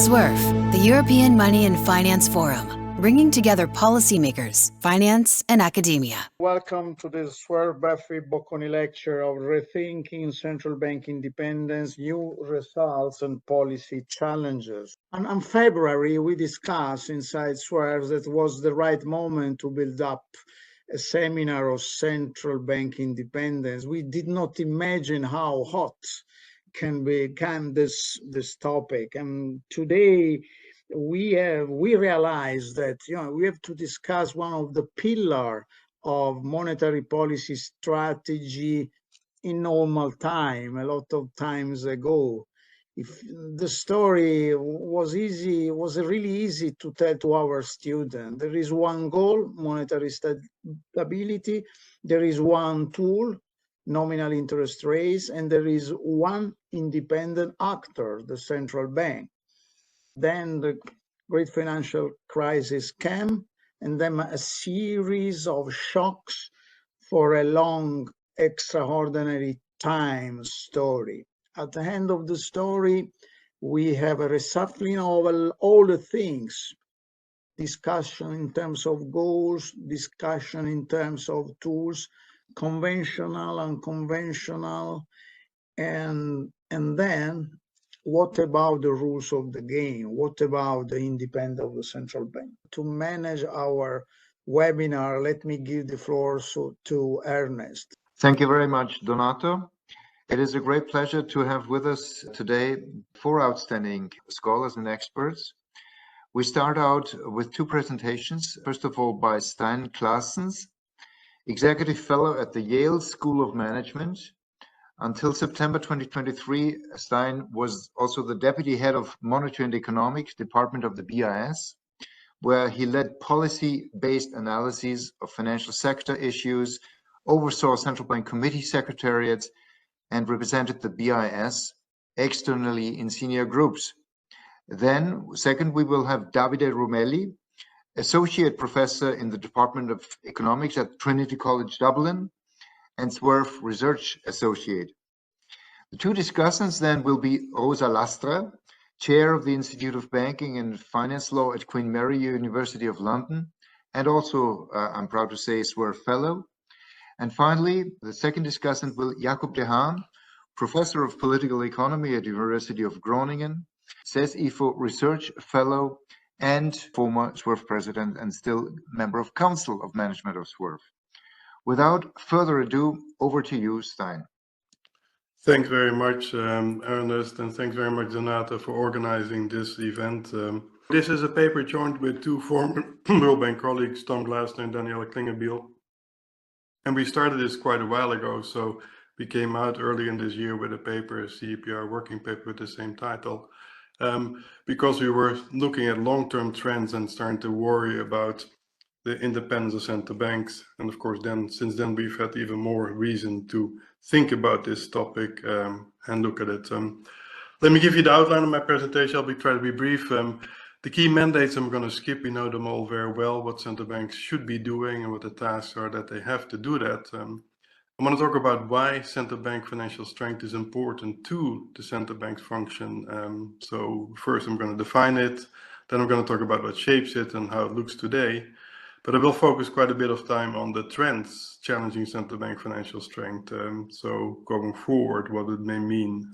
SUERF, the European Money and Finance Forum, bringing together policymakers, finance, and academia. Welcome to the SUER-Baffi Bocconi lecture of Rethinking Central Bank Independence, New Results and Policy Challenges. And in February, we discussed inside SUER that was the right moment to build up a seminar of central bank independence. We did not imagine how hot can become this topic, and today we realize that we have to discuss one of the pillars of monetary policy strategy in normal time, a lot of times ago. If the story was really easy to tell to our students. There is one goal, monetary stability. There is one tool, nominal interest rates, and there is one independent actor, the central bank. Then the great financial crisis came, and then a series of shocks for a long, extraordinary time story. At the end of the story, we have a reshuffling of all the things, discussion in terms of goals, discussion in terms of tools, conventional, unconventional, and then what about the rules of the game? What about the independence of the central bank? To manage our webinar, let me give the floor to Ernest. Thank you very much, Donato. It is a great pleasure to have with us today 4 outstanding scholars and experts. We start out with 2 presentations. First of all, by Stijn Claessens, Executive Fellow at the Yale School of Management. Until September 2023, Stijn was also the Deputy Head of Monetary and Economics Department of the BIS, where he led policy-based analyses of financial sector issues, oversaw central bank committee secretariats, and represented the BIS externally in senior groups. Then, second, we will have Davide Romelli, Associate Professor in the Department of Economics at Trinity College, Dublin, and SUERF Research Associate. The 2 discussants then will be Rosa Lastra, Chair of the Institute of Banking and Finance Law at Queen Mary University of London, and also, I'm proud to say, SUERF Fellow. And finally, the second discussant will Jakob de Haan, Professor of Political Economy at University of Groningen, CESifo Research Fellow, and former SUERF President and still member of Council of Management of SUERF. Without further ado, over to you, Stijn. Thanks very much, Ernest, and thanks very much, Donato, for organizing this event. This is a paper joined with 2 former World Bank colleagues, Tom Glasner and Danielle Klingenbiel. And we started this quite a while ago, so we came out early in this year with a paper, a CEPR working paper with the same title, because we were looking at long-term trends and starting to worry about the independence of central banks. And of course, since then, we've had even more reason to think about this topic and look at it. Let me give you the outline of my presentation. I'll try to be brief. The key mandates I'm going to skip, we know them all very well, what central banks should be doing and what the tasks are that they have to do that. I want to talk about why central bank financial strength is important to the central bank's function. So first I'm going to define it, then I'm going to talk about what shapes it and how it looks today. But I will focus quite a bit of time on the trends challenging central bank financial strength. So going forward, what it may mean.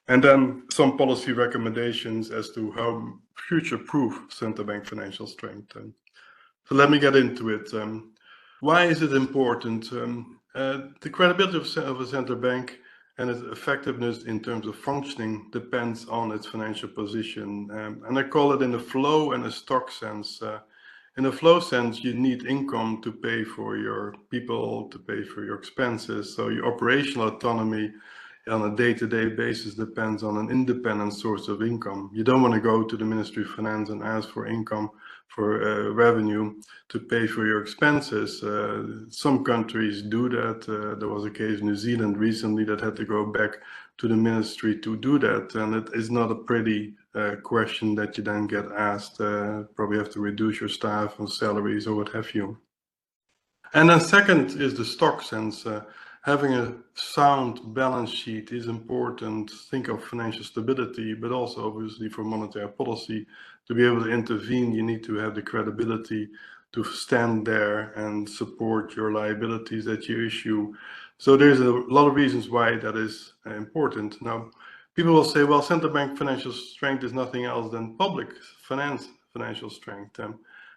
And then some policy recommendations as to how future-proof central bank financial strength. So let me get into it. Why is it important? The credibility of a central bank and its effectiveness in terms of functioning depends on its financial position. And I call it in a flow and a stock sense. In a flow sense, you need income to pay for your people, to pay for your expenses. So your operational autonomy on a day-to-day basis depends on an independent source of income. You don't want to go to the Ministry of Finance and ask for income for revenue to pay for your expenses. Some countries do that. There was a case in New Zealand recently that had to go back to the ministry to do that. And it is not a pretty question that you then get asked. Probably have to reduce your staff and salaries or what have you. And then second is the stock sense. having a sound balance sheet is important. Think of financial stability, but also obviously for monetary policy. To be able to intervene, you need to have the credibility to stand there and support your liabilities that you issue. So there's a lot of reasons why that is important. Now, people will say, well, central bank financial strength is nothing else than public finance financial strength,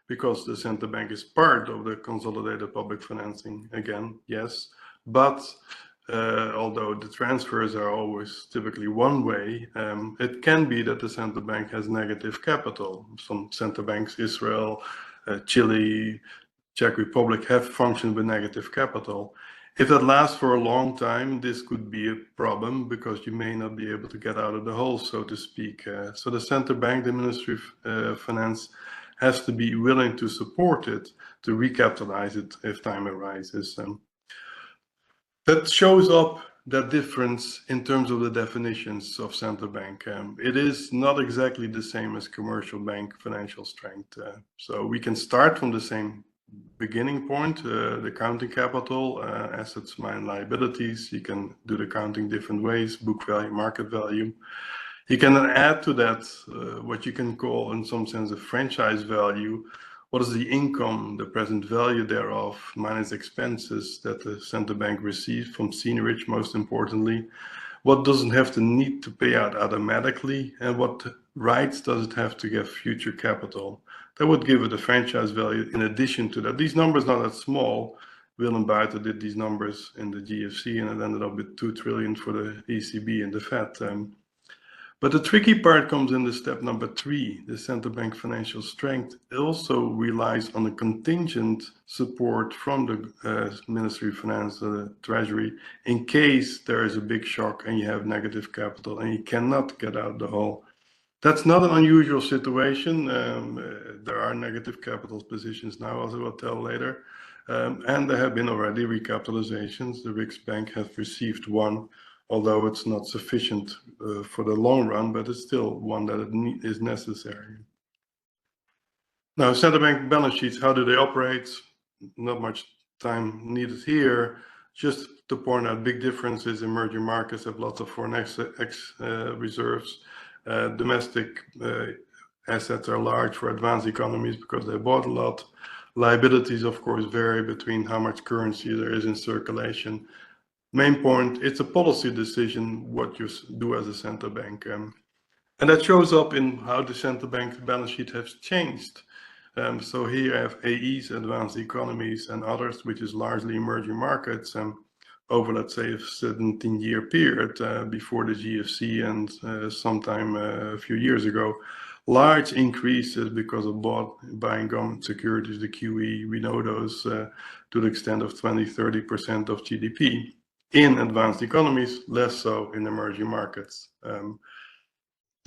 because the central bank is part of the consolidated public financing. Again, yes, but although the transfers are always typically one way, it can be that the central bank has negative capital. Some central banks, Israel, Chile, Czech Republic, have functioned with negative capital. If that lasts for a long time, this could be a problem because you may not be able to get out of the hole, so to speak. So the central bank, the Ministry of Finance, has to be willing to support it, to recapitalize it if time arises. That shows up that difference in terms of the definitions of central bank. It is not exactly the same as commercial bank financial strength. So we can start from the same beginning point, the counting capital, assets minus liabilities. You can do the counting different ways, book value, market value. You can then add to that what you can call in some sense a franchise value. What is the income, the present value thereof, minus expenses that the central bank receives from seigniorage, most importantly? What doesn't have to need to pay out automatically, and what rights does it have to give future capital? That would give it a franchise value in addition to that. These numbers are not that small. Willem Buiten did these numbers in the GFC, and it ended up with 2 trillion for the ECB and the Fed. But the tricky part comes in the step number 3. The central bank financial strength also relies on a contingent support from the Ministry of Finance, the Treasury, in case there is a big shock and you have negative capital and you cannot get out the hole. That's not an unusual situation. There are negative capital positions now, as I will tell later. And there have been already recapitalizations. The Riksbank has received one, although it's not sufficient for the long run, but it's still one that is necessary. Now, central bank balance sheets, how do they operate? Not much time needed here. Just to point out big differences. Emerging markets have lots of foreign reserves. Domestic assets are large for advanced economies because they bought a lot. Liabilities, of course, vary between how much currency there is in circulation. Main point, it's a policy decision what you do as a central bank. And that shows up in how the central bank balance sheet has changed. So here I have AEs, advanced economies, and others, which is largely emerging markets, over, let's say, a 17-year period before the GFC and sometime a few years ago. Large increases because of buying government securities, the QE, we know those to the extent of 20-30% of GDP. In advanced economies, less so in emerging markets.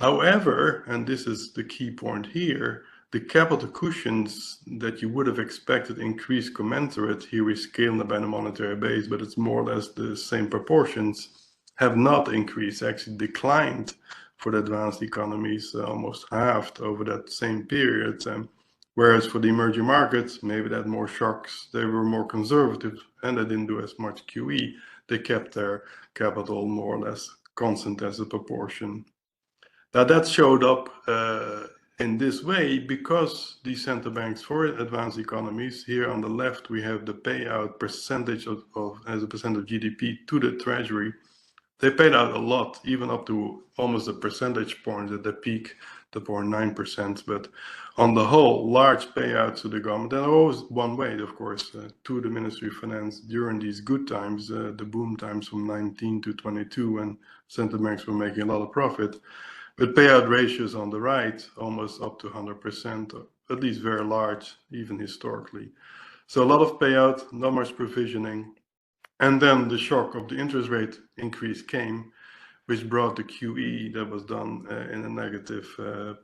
However, and this is the key point here, the capital cushions that you would have expected increase commensurate, here we scale them by the monetary base, but it's more or less the same proportions, have not increased, actually declined for the advanced economies, almost halved over that same period. Whereas for the emerging markets, maybe they had more shocks, they were more conservative, and they didn't do as much QE. They kept their capital more or less constant as a proportion. Now that showed up in this way because these central banks for advanced economies, here on the left we have the payout percentage as a percent of GDP to the Treasury. They paid out a lot, even up to almost a percentage point at the peak, the 0.9%. But on the whole, large payouts to the government, and always one way, of course, to the Ministry of Finance during these good times, the boom times from 19 to 22, when central banks were making a lot of profit. With payout ratios on the right, almost up to 100%, or at least very large, even historically. So a lot of payout, not much provisioning. And then the shock of the interest rate increase came, which brought the QE that was done in a negative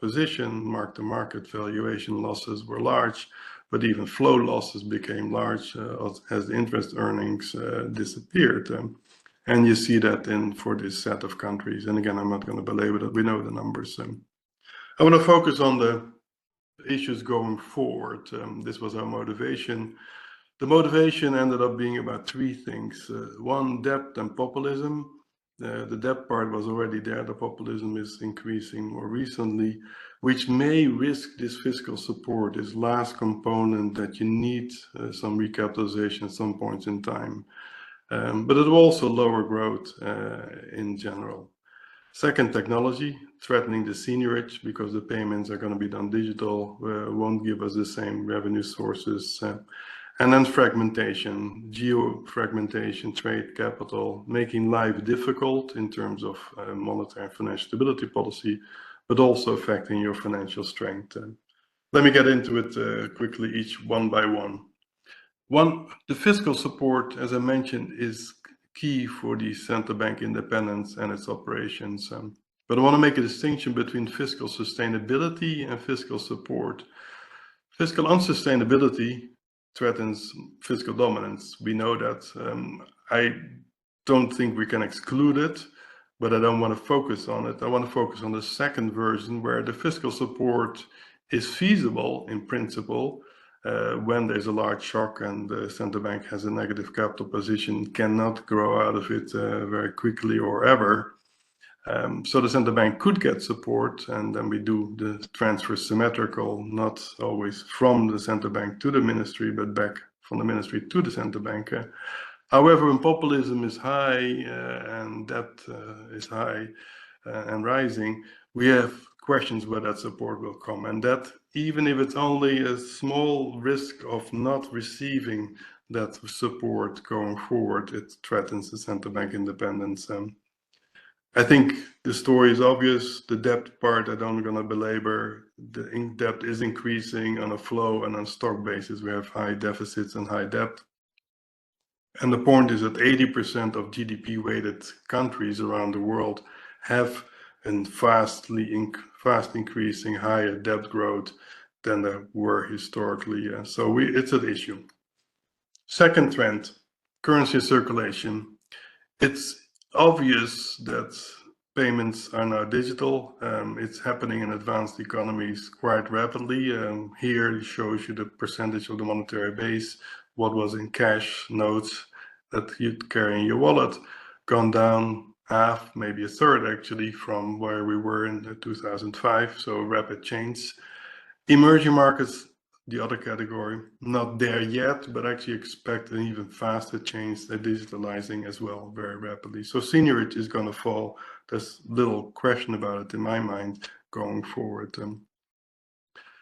position. Mark-to-market valuation losses were large, but even flow losses became large as the interest earnings disappeared. And you see that for this set of countries. And again, I'm not going to belabor that. We know the numbers. I want to focus on the issues going forward. This was our motivation. The motivation ended up being about three things. One, debt and populism. The debt part was already there. The populism is increasing more recently, which may risk this fiscal support, this last component that you need some recapitalization at some points in time. But it will also lower growth in general. Second, technology, threatening the seniorage because the payments are going to be done digital, won't give us the same revenue sources. And then fragmentation, geo-fragmentation, trade capital, making life difficult in terms of monetary and financial stability policy, but also affecting your financial strength. Let me get into it quickly, each one by one. The fiscal support, as I mentioned, is key for the central bank independence and its operations. But I want to make a distinction between fiscal sustainability and fiscal support. Fiscal unsustainability threatens fiscal dominance. We know that. I don't think we can exclude it, but I don't want to focus on it. I want to focus on the second version where the fiscal support is feasible in principle when there's a large shock and the central bank has a negative capital position, cannot grow out of it very quickly or ever. So the central bank could get support, and then we do the transfer symmetrical, not always from the central bank to the ministry, but back from the ministry to the central bank. However, when populism is high and debt is high and rising, we have questions where that support will come, and that even if it's only a small risk of not receiving that support going forward, it threatens the central bank independence. I think the story is obvious. The debt part, I don't gonna belabor. The debt is increasing on a flow and on stock basis. We have high deficits and high debt. And the point is that 80% of GDP weighted countries around the world have a fast increasing higher debt growth than there were historically. So it's an issue. Second trend, currency circulation. It's obvious that payments are now digital. It's happening in advanced economies quite rapidly. Here it shows you the percentage of the monetary base, what was in cash notes that you'd carry in your wallet, gone down half, maybe a third actually, from where we were in 2005, so rapid change. Emerging markets, the other category, not there yet, but actually expect an even faster change. They're digitalizing as well very rapidly. So seniorage is going to fall. There's little question about it in my mind going forward. And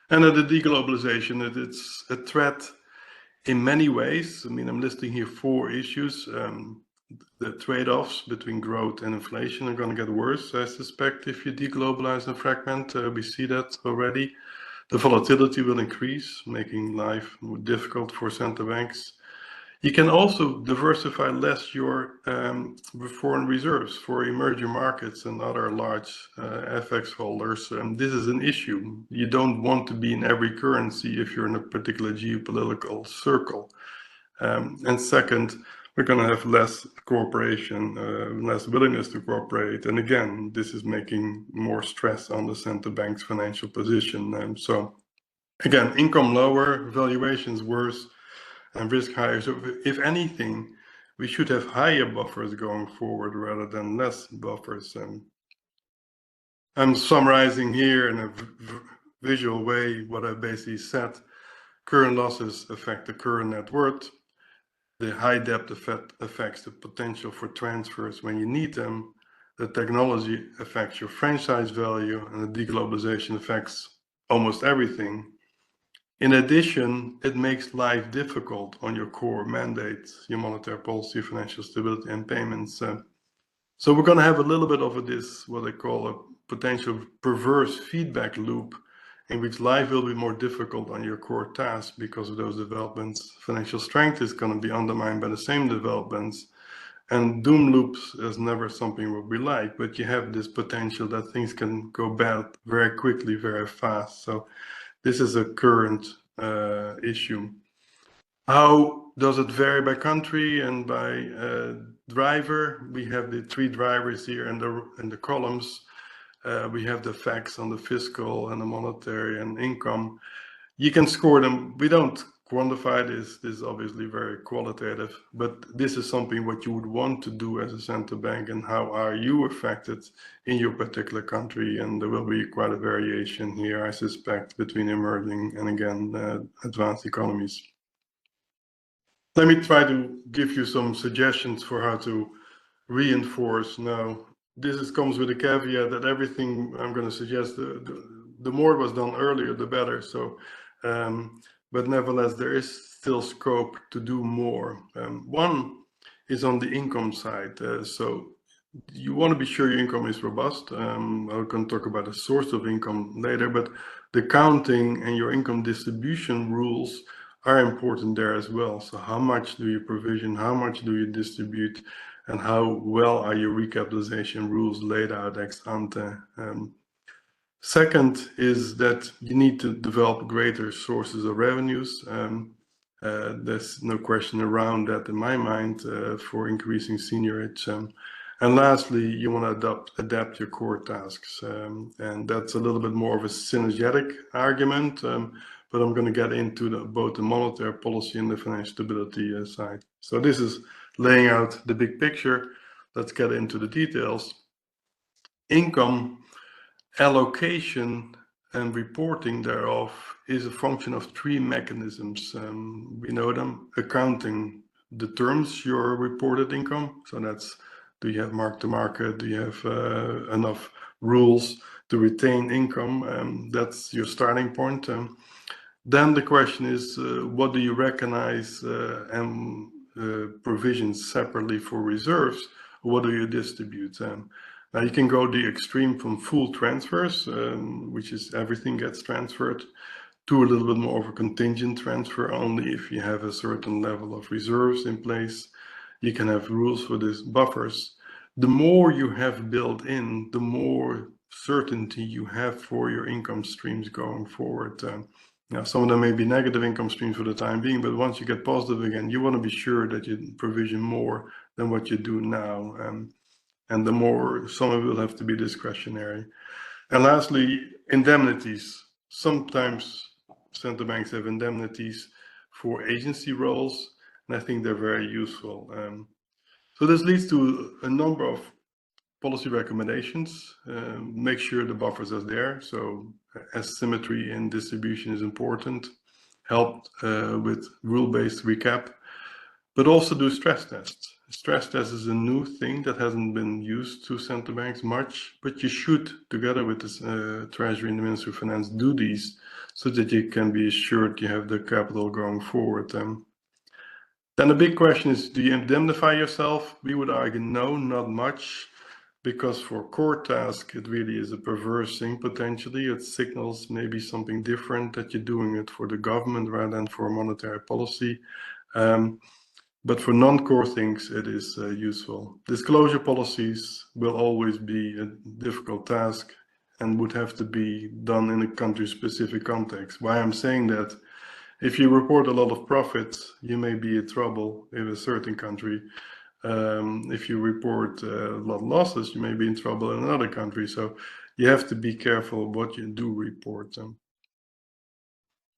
then the deglobalization, it's a threat in many ways. I mean, I'm listing here 4 issues. The trade-offs between growth and inflation are going to get worse, I suspect, if you deglobalize and fragment. We see that already. The volatility will increase, making life more difficult for central banks. You can also diversify less your foreign reserves for emerging markets and other large FX holders. This is an issue. You don't want to be in every currency if you're in a particular geopolitical circle. And second, we're going to have less cooperation, less willingness to cooperate. And again, this is making more stress on the central bank's financial position. So again, income lower, valuations worse, and risk higher. So if anything, we should have higher buffers going forward rather than less buffers. I'm summarizing here in a visual way what I basically said. Current losses affect the current net worth. The high debt affects the potential for transfers when you need them. The technology affects your franchise value, and the deglobalization affects almost everything. In addition, it makes life difficult on your core mandates, your monetary policy, financial stability, and payments. So we're going to have a little bit of this, what I call a potential perverse feedback loop, in which life will be more difficult on your core tasks because of those developments. Financial strength is going to be undermined by the same developments. And doom loops is never something what we like, but you have this potential that things can go bad very quickly, very fast. So this is a current issue. How does it vary by country and by driver? We have the 3 drivers here in the columns. We have the facts on the fiscal and the monetary and income. You can score them. We don't quantify this. This is obviously very qualitative, but this is something what you would want to do as a central bank, and how are you affected in your particular country? And there will be quite a variation here, I suspect, between emerging and again advanced economies. Let me try to give you some suggestions for how to reinforce. Now, this comes with a caveat that everything I'm going to suggest, the more it was done earlier, the better. So, but nevertheless, there is still scope to do more. One is on the income side. So you want to be sure your income is robust. I'm going to talk about the source of income later, but the counting and your income distribution rules are important there as well. So how much do you provision, how much do you distribute, and how well are your recapitalization rules laid out ex ante? Second is that you need to develop greater sources of revenues. There's no question around that in my mind for increasing seniorage. And lastly, you want to adapt your core tasks. And that's a little bit more of a synergetic argument, but I'm going to get into both the monetary policy and the financial stability side. So this is laying out the big picture. Let's get into the details. Income allocation and reporting thereof is a function of three mechanisms. We know them. Accounting determines your reported income. So that's, do you have mark to market? Do you have enough rules to retain income? That's your starting point. Then the question is, what do you recognize and provision separately for reserves? What do you distribute? Now you can go the extreme from full transfers, which is everything gets transferred, to a little bit more of a contingent transfer only if you have a certain level of reserves in place. You can have rules for this, buffers. The more you have built in, the more certainty you have for your income streams going forward. Now, some of them may be negative income streams for the time being, but once you get positive again, you want to be sure that you provision more than what you do now. And the more, some of it will have to be discretionary. And lastly, indemnities. Sometimes central banks have indemnities for agency roles, and I think they're very useful. So this leads to a number of policy recommendations. Make sure the buffers are there. So asymmetry in distribution is important. Help with rule-based recap, but also do stress tests. Stress test is a new thing that hasn't been used to central banks much, but you should, together with the Treasury and the Ministry of Finance, do these so that you can be assured you have the capital going forward. Then the big question is, do you indemnify yourself? We would argue no, not much, because for core task, it really is a perverse thing potentially. It signals maybe something different, that you're doing it for the government rather than for monetary policy. But for non-core things, it is useful. Disclosure policies will always be a difficult task and would have to be done in a country-specific context. Why I'm saying that, if you report a lot of profits, you may be in trouble in a certain country. If you report a lot of losses, you may be in trouble in another country. So you have to be careful what you do report.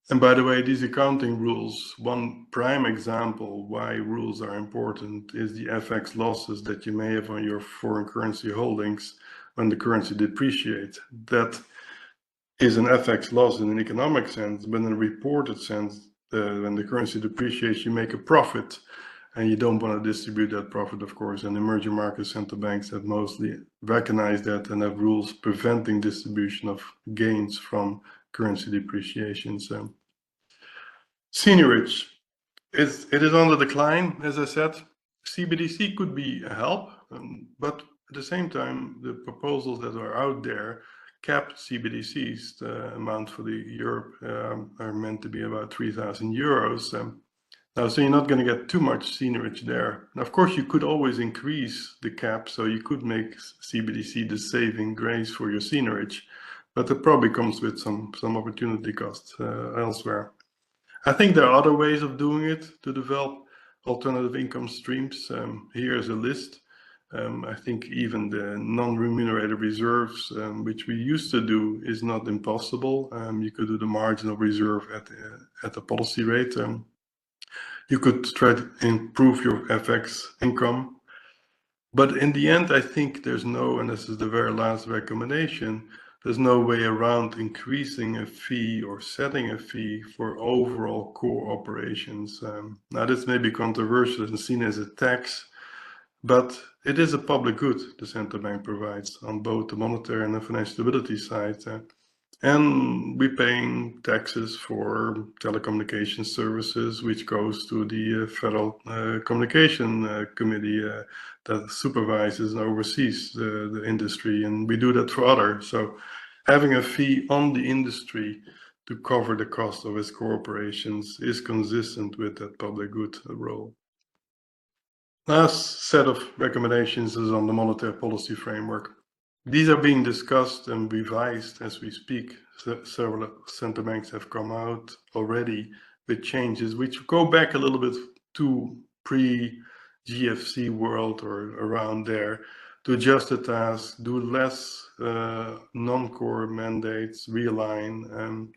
And by the way, these accounting rules, one prime example why rules are important is the FX losses that you may have on your foreign currency holdings when the currency depreciates. That is an FX loss in an economic sense, but in a reported sense, when the currency depreciates, you make a profit, and you don't want to distribute that profit, of course. And emerging market central banks have mostly recognized that and have rules preventing distribution of gains from currency depreciation. So seniorage, it is on the decline, as I said. CBDC could be a help, but at the same time, the proposals that are out there cap CBDCs. The amount for the Europe are meant to be about 3,000 euros. Now, so you're not going to get too much seniorage there. And of course, you could always increase the cap, so you could make CBDC the saving grace for your seniorage, but it probably comes with some opportunity costs elsewhere. I think there are other ways of doing it to develop alternative income streams. Here's a list. I think even the non-remunerated reserves, which we used to do, is not impossible. You could do the marginal reserve at the policy rate. You could try to improve your FX income. But in the end, I think there's no, and this is the very last recommendation, there's no way around increasing a fee or setting a fee for overall core operations. Now, this may be controversial and seen as a tax, but it is a public good the central bank provides on both the monetary and the financial stability side. And we're paying taxes for telecommunication services, which goes to the Federal Communication Committee that supervises and oversees the industry, and we do that for others. So having a fee on the industry to cover the cost of its corporations is consistent with that public good role. Last set of recommendations is on the monetary policy framework. These are being discussed and revised as we speak. Several central banks have come out already with changes which go back a little bit to pre-GFC world or around there, to adjust the task, do less non-core mandates, realign,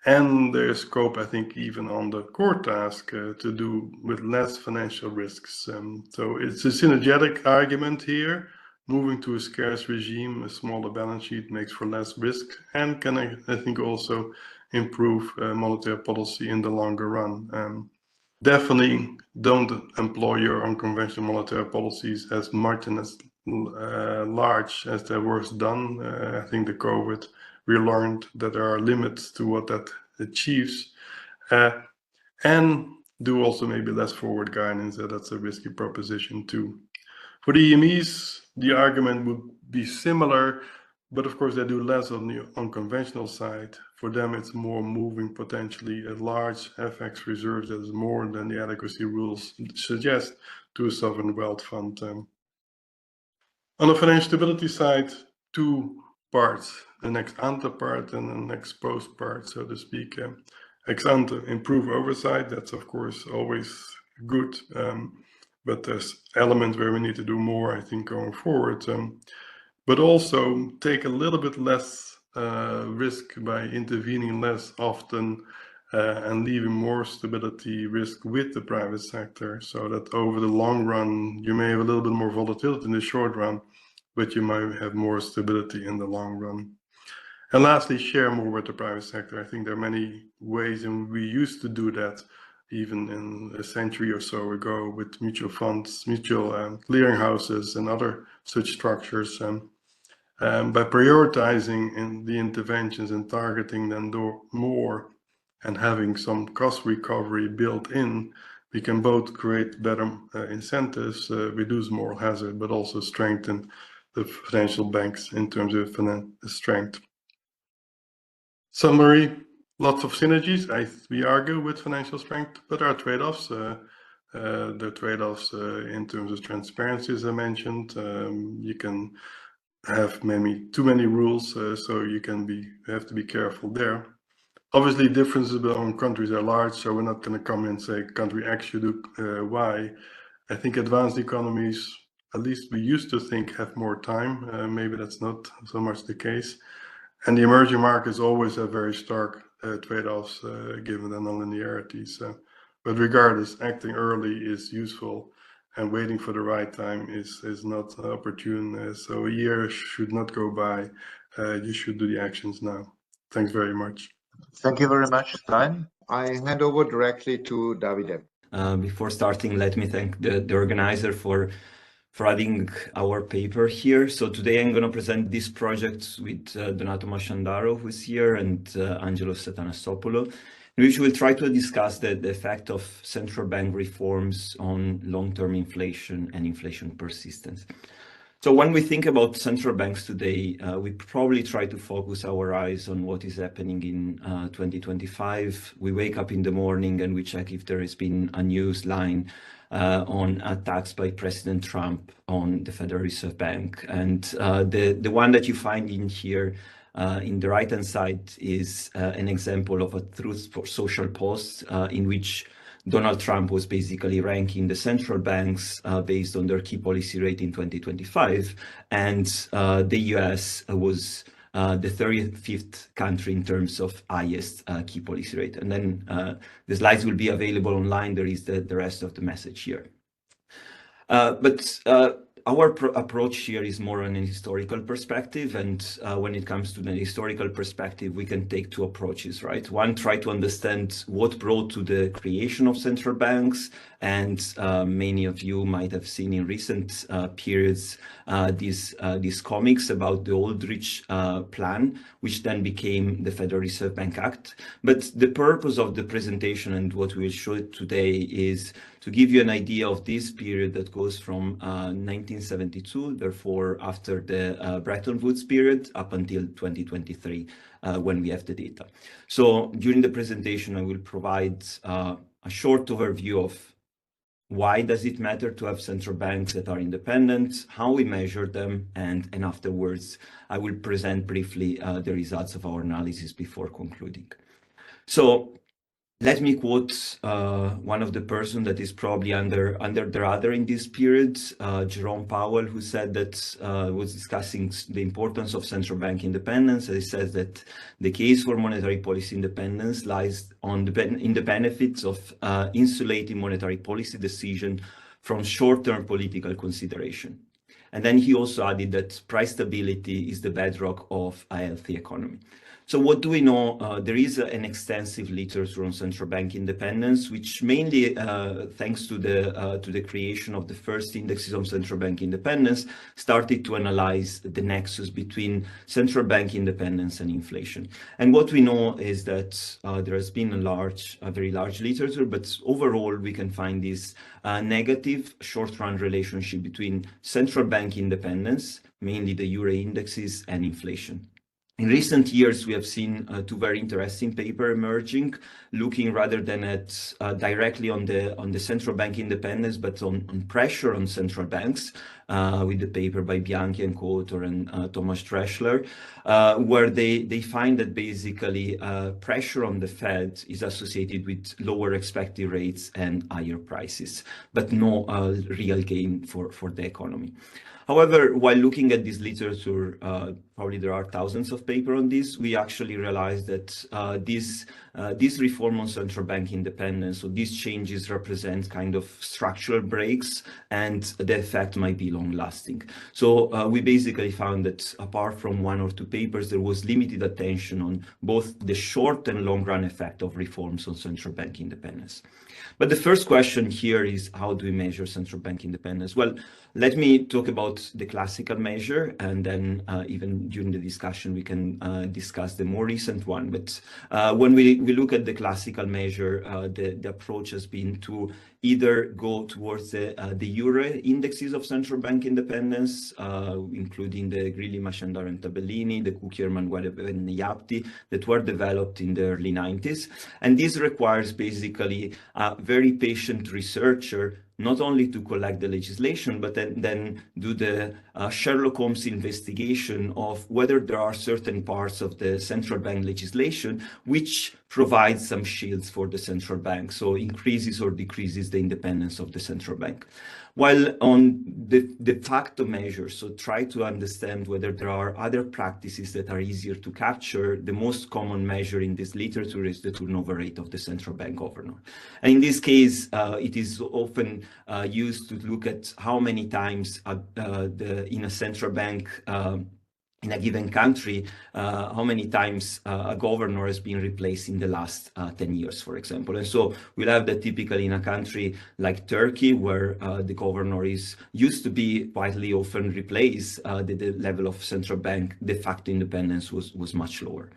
and there's scope, I think, even on the core task to do with less financial risks. So it's a synergetic argument here. Moving to a scarce regime, a smaller balance sheet makes for less risk and can, I think, also improve monetary policy in the longer run. Definitely don't employ your unconventional monetary policies as much and as large as there was done. I think the COVID, we learned that there are limits to what that achieves. And do also maybe less forward guidance, that's a risky proposition too. For the EMEs, the argument would be similar, but of course they do less on the unconventional side. For them, it's more moving potentially a large FX reserve that is more than the adequacy rules suggest to a sovereign wealth fund. On the financial stability side, two parts, an ex ante part and an ex post part, so to speak. Ex ante, improve oversight, that's of course always good. But there's elements where we need to do more, I think, going forward. But also take a little bit less risk by intervening less often and leaving more stability risk with the private sector, so that over the long run, you may have a little bit more volatility in the short run, but you might have more stability in the long run. And lastly, share more with the private sector. I think there are many ways, and we used to do that even in a century or so ago with mutual funds, mutual clearinghouses and other such structures. By prioritizing in the interventions and targeting them more and having some cost recovery built in, we can both create better incentives, reduce moral hazard, but also strengthen the financial banks in terms of financial strength. Summary. Lots of synergies, we argue, with financial strength, but there are trade-offs. The trade-offs in terms of transparency, as I mentioned. You can have maybe too many rules, so you have to be careful there. Obviously, differences among countries are large, so we're not going to come in and say country X should do Y. I think advanced economies, at least we used to think, have more time. Maybe that's not so much the case. And the emerging markets always have very stark trade-offs given the nonlinearities. But regardless, acting early is useful, and waiting for the right time is not opportune. So a year should not go by. You should do the actions now. Thanks very much. Thank you very much, Stijn. I hand over directly to Davide. Before starting, let me thank the organizer for adding our paper here. So today I'm going to present this project with Donato Masciandaro, who is here, and Angelo Satanassopoulos, in which we'll try to discuss the effect of central bank reforms on long-term inflation and inflation persistence. So when we think about central banks today, we probably try to focus our eyes on what is happening in 2025. We wake up in the morning and we check if there has been a news line on attacks by President Trump on the Federal Reserve Bank. And the one that you find in here in the right-hand side is an example of a Truth Social post in which Donald Trump was basically ranking the central banks based on their key policy rate in 2025, and the US was the 35th country in terms of highest key policy rate. And then the slides will be available online. There is the rest of the message here. But our approach here is more on a historical perspective, and when it comes to the historical perspective, we can take two approaches, right? One, try to understand what brought to the creation of central banks, and many of you might have seen in recent periods these comics about the Aldrich plan, which then became the Federal Reserve Bank Act. But the purpose of the presentation and what we will show today is to give you an idea of this period that goes from 1972, therefore after the Bretton Woods period, up until 2023, when we have the data. So during the presentation, I will provide a short overview of why does it matter to have central banks that are independent, how we measure them, and afterwards, I will present briefly the results of our analysis before concluding. So let me quote one of the persons that is probably under the radar in this period, Jerome Powell, who said that, was discussing the importance of central bank independence. He says that the case for monetary policy independence lies in the benefits of insulating monetary policy decision from short-term political consideration. And then he also added that price stability is the bedrock of a healthy economy. So what do we know? There is an extensive literature on central bank independence, which mainly thanks to the creation of the first indexes on central bank independence, started to analyze the nexus between central bank independence and inflation. And what we know is that there has been a very large literature, but overall we can find this negative short-run relationship between central bank independence, mainly the iure indexes, and inflation. In recent years, we have seen two very interesting papers emerging, looking rather than at directly on the central bank independence, but on pressure on central banks, with the paper by Bianchi and co-author and Thomas Dreschler, where they find that basically pressure on the Fed is associated with lower expected rates and higher prices, but no real gain for the economy. However, while looking at this literature, probably there are thousands of papers on this, we actually realized that this reform on central bank independence, so these changes represent kind of structural breaks, and the effect might be long-lasting. So we basically found that apart from one or two papers, there was limited attention on both the short and long-run effect of reforms on central bank independence. But the first question here is, how do we measure central bank independence? Well, let me talk about the classical measure, and then even during the discussion, we can discuss the more recent one. But when we look at the classical measure, the approach has been to either go towards the iure indexes of central bank independence, including the Grilli, Masciandaro, and Tabellini, the Cucchier, Manuel, and Yapti, that were developed in the early 90s. And this requires basically a very patient researcher not only to collect the legislation, but then do the Sherlock Holmes investigation of whether there are certain parts of the central bank legislation which provide some shields for the central bank, so increases or decreases the independence of the central bank. While on the facto measures, so try to understand whether there are other practices that are easier to capture, the most common measure in this literature is the turnover rate of the central bank governor. And in this case, it is often used to look at how many times in a central bank in a given country, how many times a governor has been replaced in the last 10 years, for example. And so we'll have that typically in a country like Turkey, where the governor used to be widely often replaced, the level of central bank de facto independence was much lower.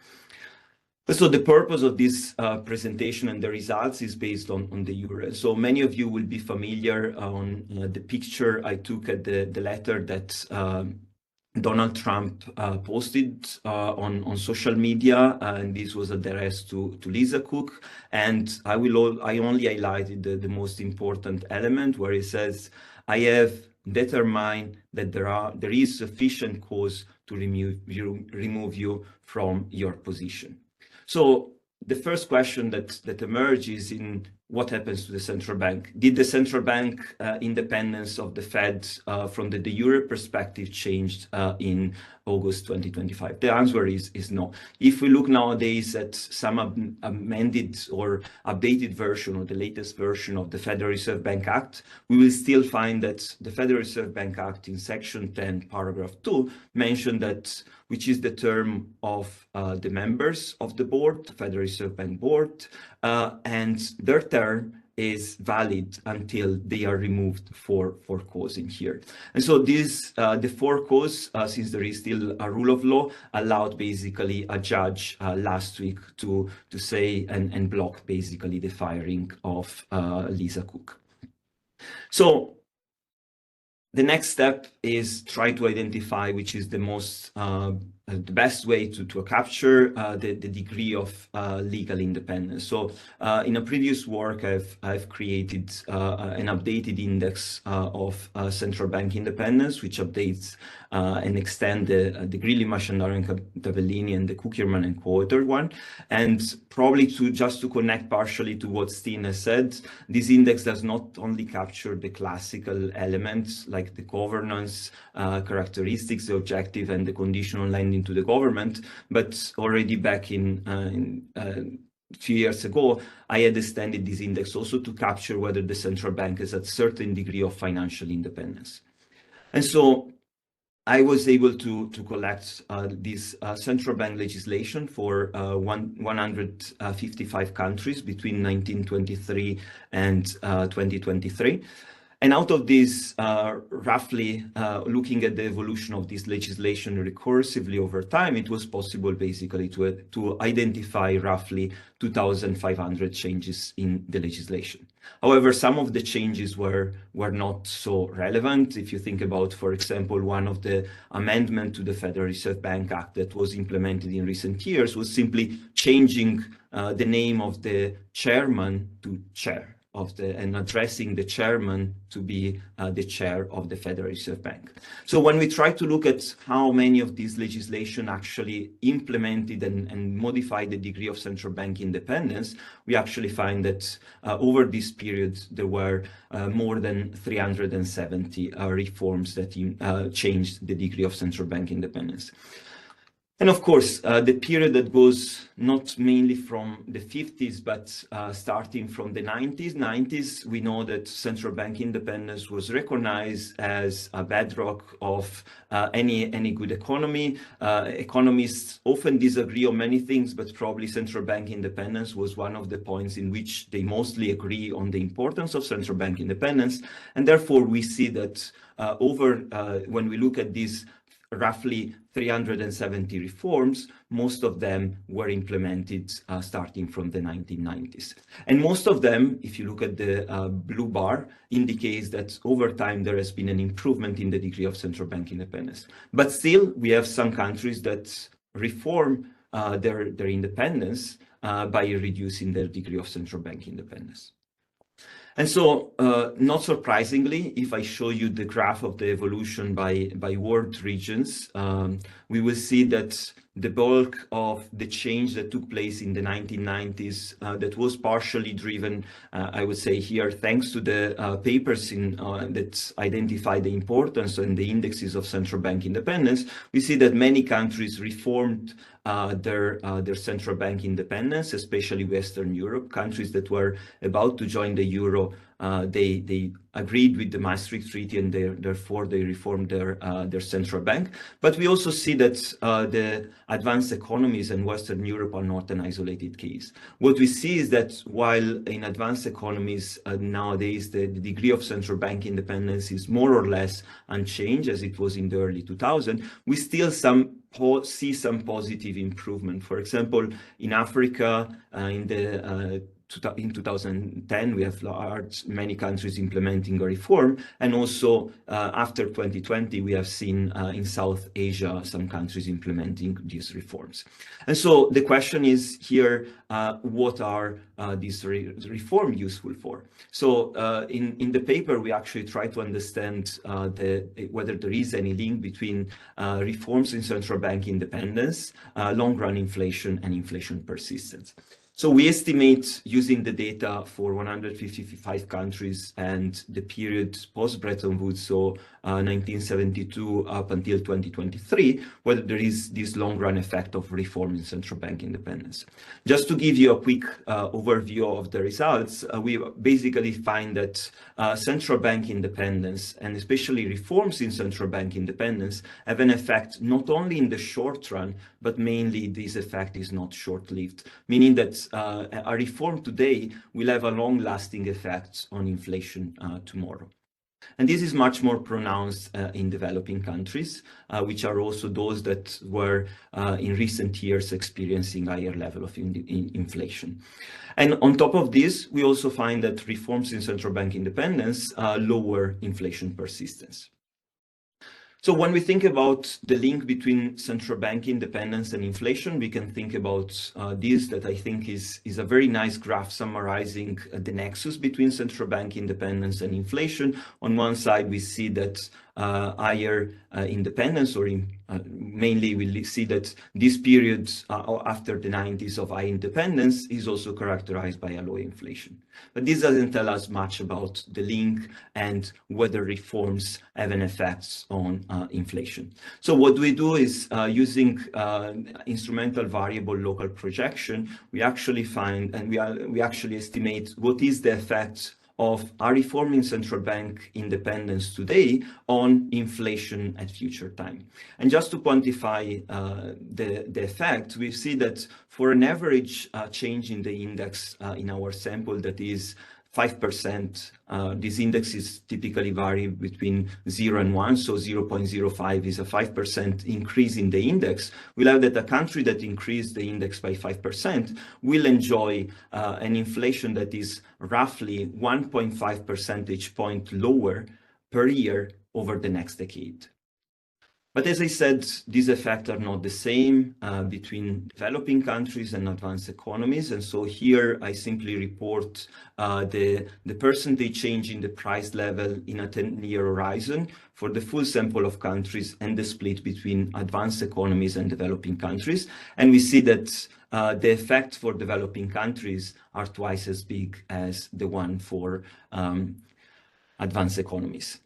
So the purpose of this presentation and the results is based on the iure. So many of you will be familiar on the picture I took at the letter that Donald Trump posted on social media, and this was addressed to Lisa Cook. And I only highlighted the most important element, where it says, "I have determined that there is sufficient cause to remove you from your position." So the first question that emerges in what happens to the central bank? Did the central bank independence of the Fed from the de jure perspective changed in August 2025? The answer is no. If we look nowadays at some amended or updated version or the latest version of the Federal Reserve Bank Act, we will still find that the Federal Reserve Bank Act in Section 10, Paragraph 2, mentioned that, which is the term of the members of the board, the Federal Reserve Bank Board, and their term is valid until they are removed for cause in here. And so this, the for cause, since there is still a rule of law, allowed basically a judge last week to say and block basically the firing of Lisa Cook. So the next step is try to identify which is the most the best way to capture the degree of legal independence. So in a previous work, I've created an updated index of central bank independence, which updates and extend the Greeley, Masciandaro, and Cavellini, and the Cukierman and co-author one. And probably just to connect partially to what Stijn has said, this index does not only capture the classical elements like the governance characteristics, the objective, and the conditional lending to the government, but already back in a few years ago, I had extended this index also to capture whether the central bank has a certain degree of financial independence. And so I was able to collect this central bank legislation for 155 countries between 1923 and 2023. And out of this, roughly looking at the evolution of this legislation recursively over time, it was possible basically to identify roughly 2,500 changes in the legislation. However, some of the changes were not so relevant. If you think about, for example, one of the amendments to the Federal Reserve Bank Act that was implemented in recent years was simply changing the name of the chairman to chair. And addressing the chairman to be the chair of the Federal Reserve Bank. So when we try to look at how many of these legislation actually implemented and modified the degree of central bank independence, we actually find that over this period, there were more than 370 reforms that changed the degree of central bank independence. And of course, the period that goes not mainly from the 50s, but starting from the 90s, we know that central bank independence was recognized as a bedrock of any good economy. Economists often disagree on many things, but probably central bank independence was one of the points in which they mostly agree on the importance of central bank independence. And therefore, we see that when we look at these roughly 370 reforms, most of them were implemented starting from the 1990s. And most of them, if you look at the blue bar, indicates that over time there has been an improvement in the degree of central bank independence. But still, we have some countries that reform their independence by reducing their degree of central bank independence. And so, not surprisingly, if I show you the graph of the evolution by world regions, we will see that the bulk of the change that took place in the 1990s, that was partially driven, I would say here, thanks to the papers that identify the importance and the indexes of central bank independence, we see that many countries reformed their central bank independence, especially Western Europe. Countries that were about to join the euro, they agreed with the Maastricht Treaty, and therefore they reformed their central bank. But we also see that the advanced economies in Western Europe are not an isolated case. What we see is that while in advanced economies nowadays the degree of central bank independence is more or less unchanged as it was in the early 2000s, we still see some positive improvement. For example, in Africa, in 2010, we have many countries implementing a reform, and also after 2020, we have seen in South Asia some countries implementing these reforms. And so the question is here, what are these reforms useful for? So in the paper, we actually try to understand whether there is any link between reforms in central bank independence, long-run inflation, and inflation persistence. So we estimate, using the data for 155 countries and the period post-Bretton Woods, so 1972 up until 2023, whether there is this long-run effect of reform in central bank independence. Just to give you a quick overview of the results, we basically find that central bank independence, and especially reforms in central bank independence, have an effect not only in the short run, but mainly this effect is not short-lived, meaning that a reform today will have a long-lasting effect on inflation tomorrow. And this is much more pronounced in developing countries, which are also those that were in recent years experiencing higher level of inflation. And on top of this, we also find that reforms in central bank independence lower inflation persistence. So when we think about the link between central bank independence and inflation, we can think about this, that I think is a very nice graph summarizing the nexus between central bank independence and inflation. On one side, we see that higher independence, or mainly we see that this period after the 90s of high independence is also characterized by a low inflation. But this doesn't tell us much about the link and whether reforms have an effect on inflation. So what we do is using instrumental variable local projection, we actually find, and we actually estimate what is the effect of a reform in central bank independence today on inflation at future time. And just to quantify the effect, we see that for an average change in the index in our sample that is 5%, these indexes typically vary between 0 and 1, so 0.05 is a 5% increase in the index. We'll have that a country that increased the index by 5% will enjoy an inflation that is roughly 1.5 percentage point lower per year over the next decade. But as I said, these effects are not the same between developing countries and advanced economies. And so here I simply report the percentage change in the price level in a 10-year horizon for the full sample of countries and the split between advanced economies and developing countries. And we see that the effect for developing countries are twice as big as the one for advanced economies.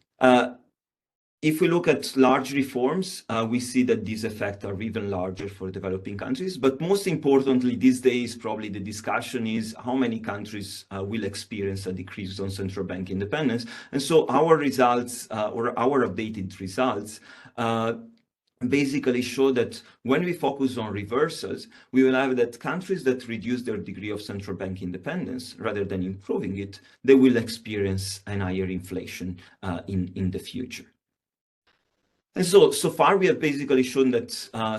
If we look at large reforms, we see that these effects are even larger for developing countries. But most importantly, these days, probably the discussion is how many countries will experience a decrease on central bank independence. And so our results, or our updated results, basically show that when we focus on reversals, we will have that countries that reduce their degree of central bank independence rather than improving it, they will experience an higher inflation in the future. And so far we have basically shown that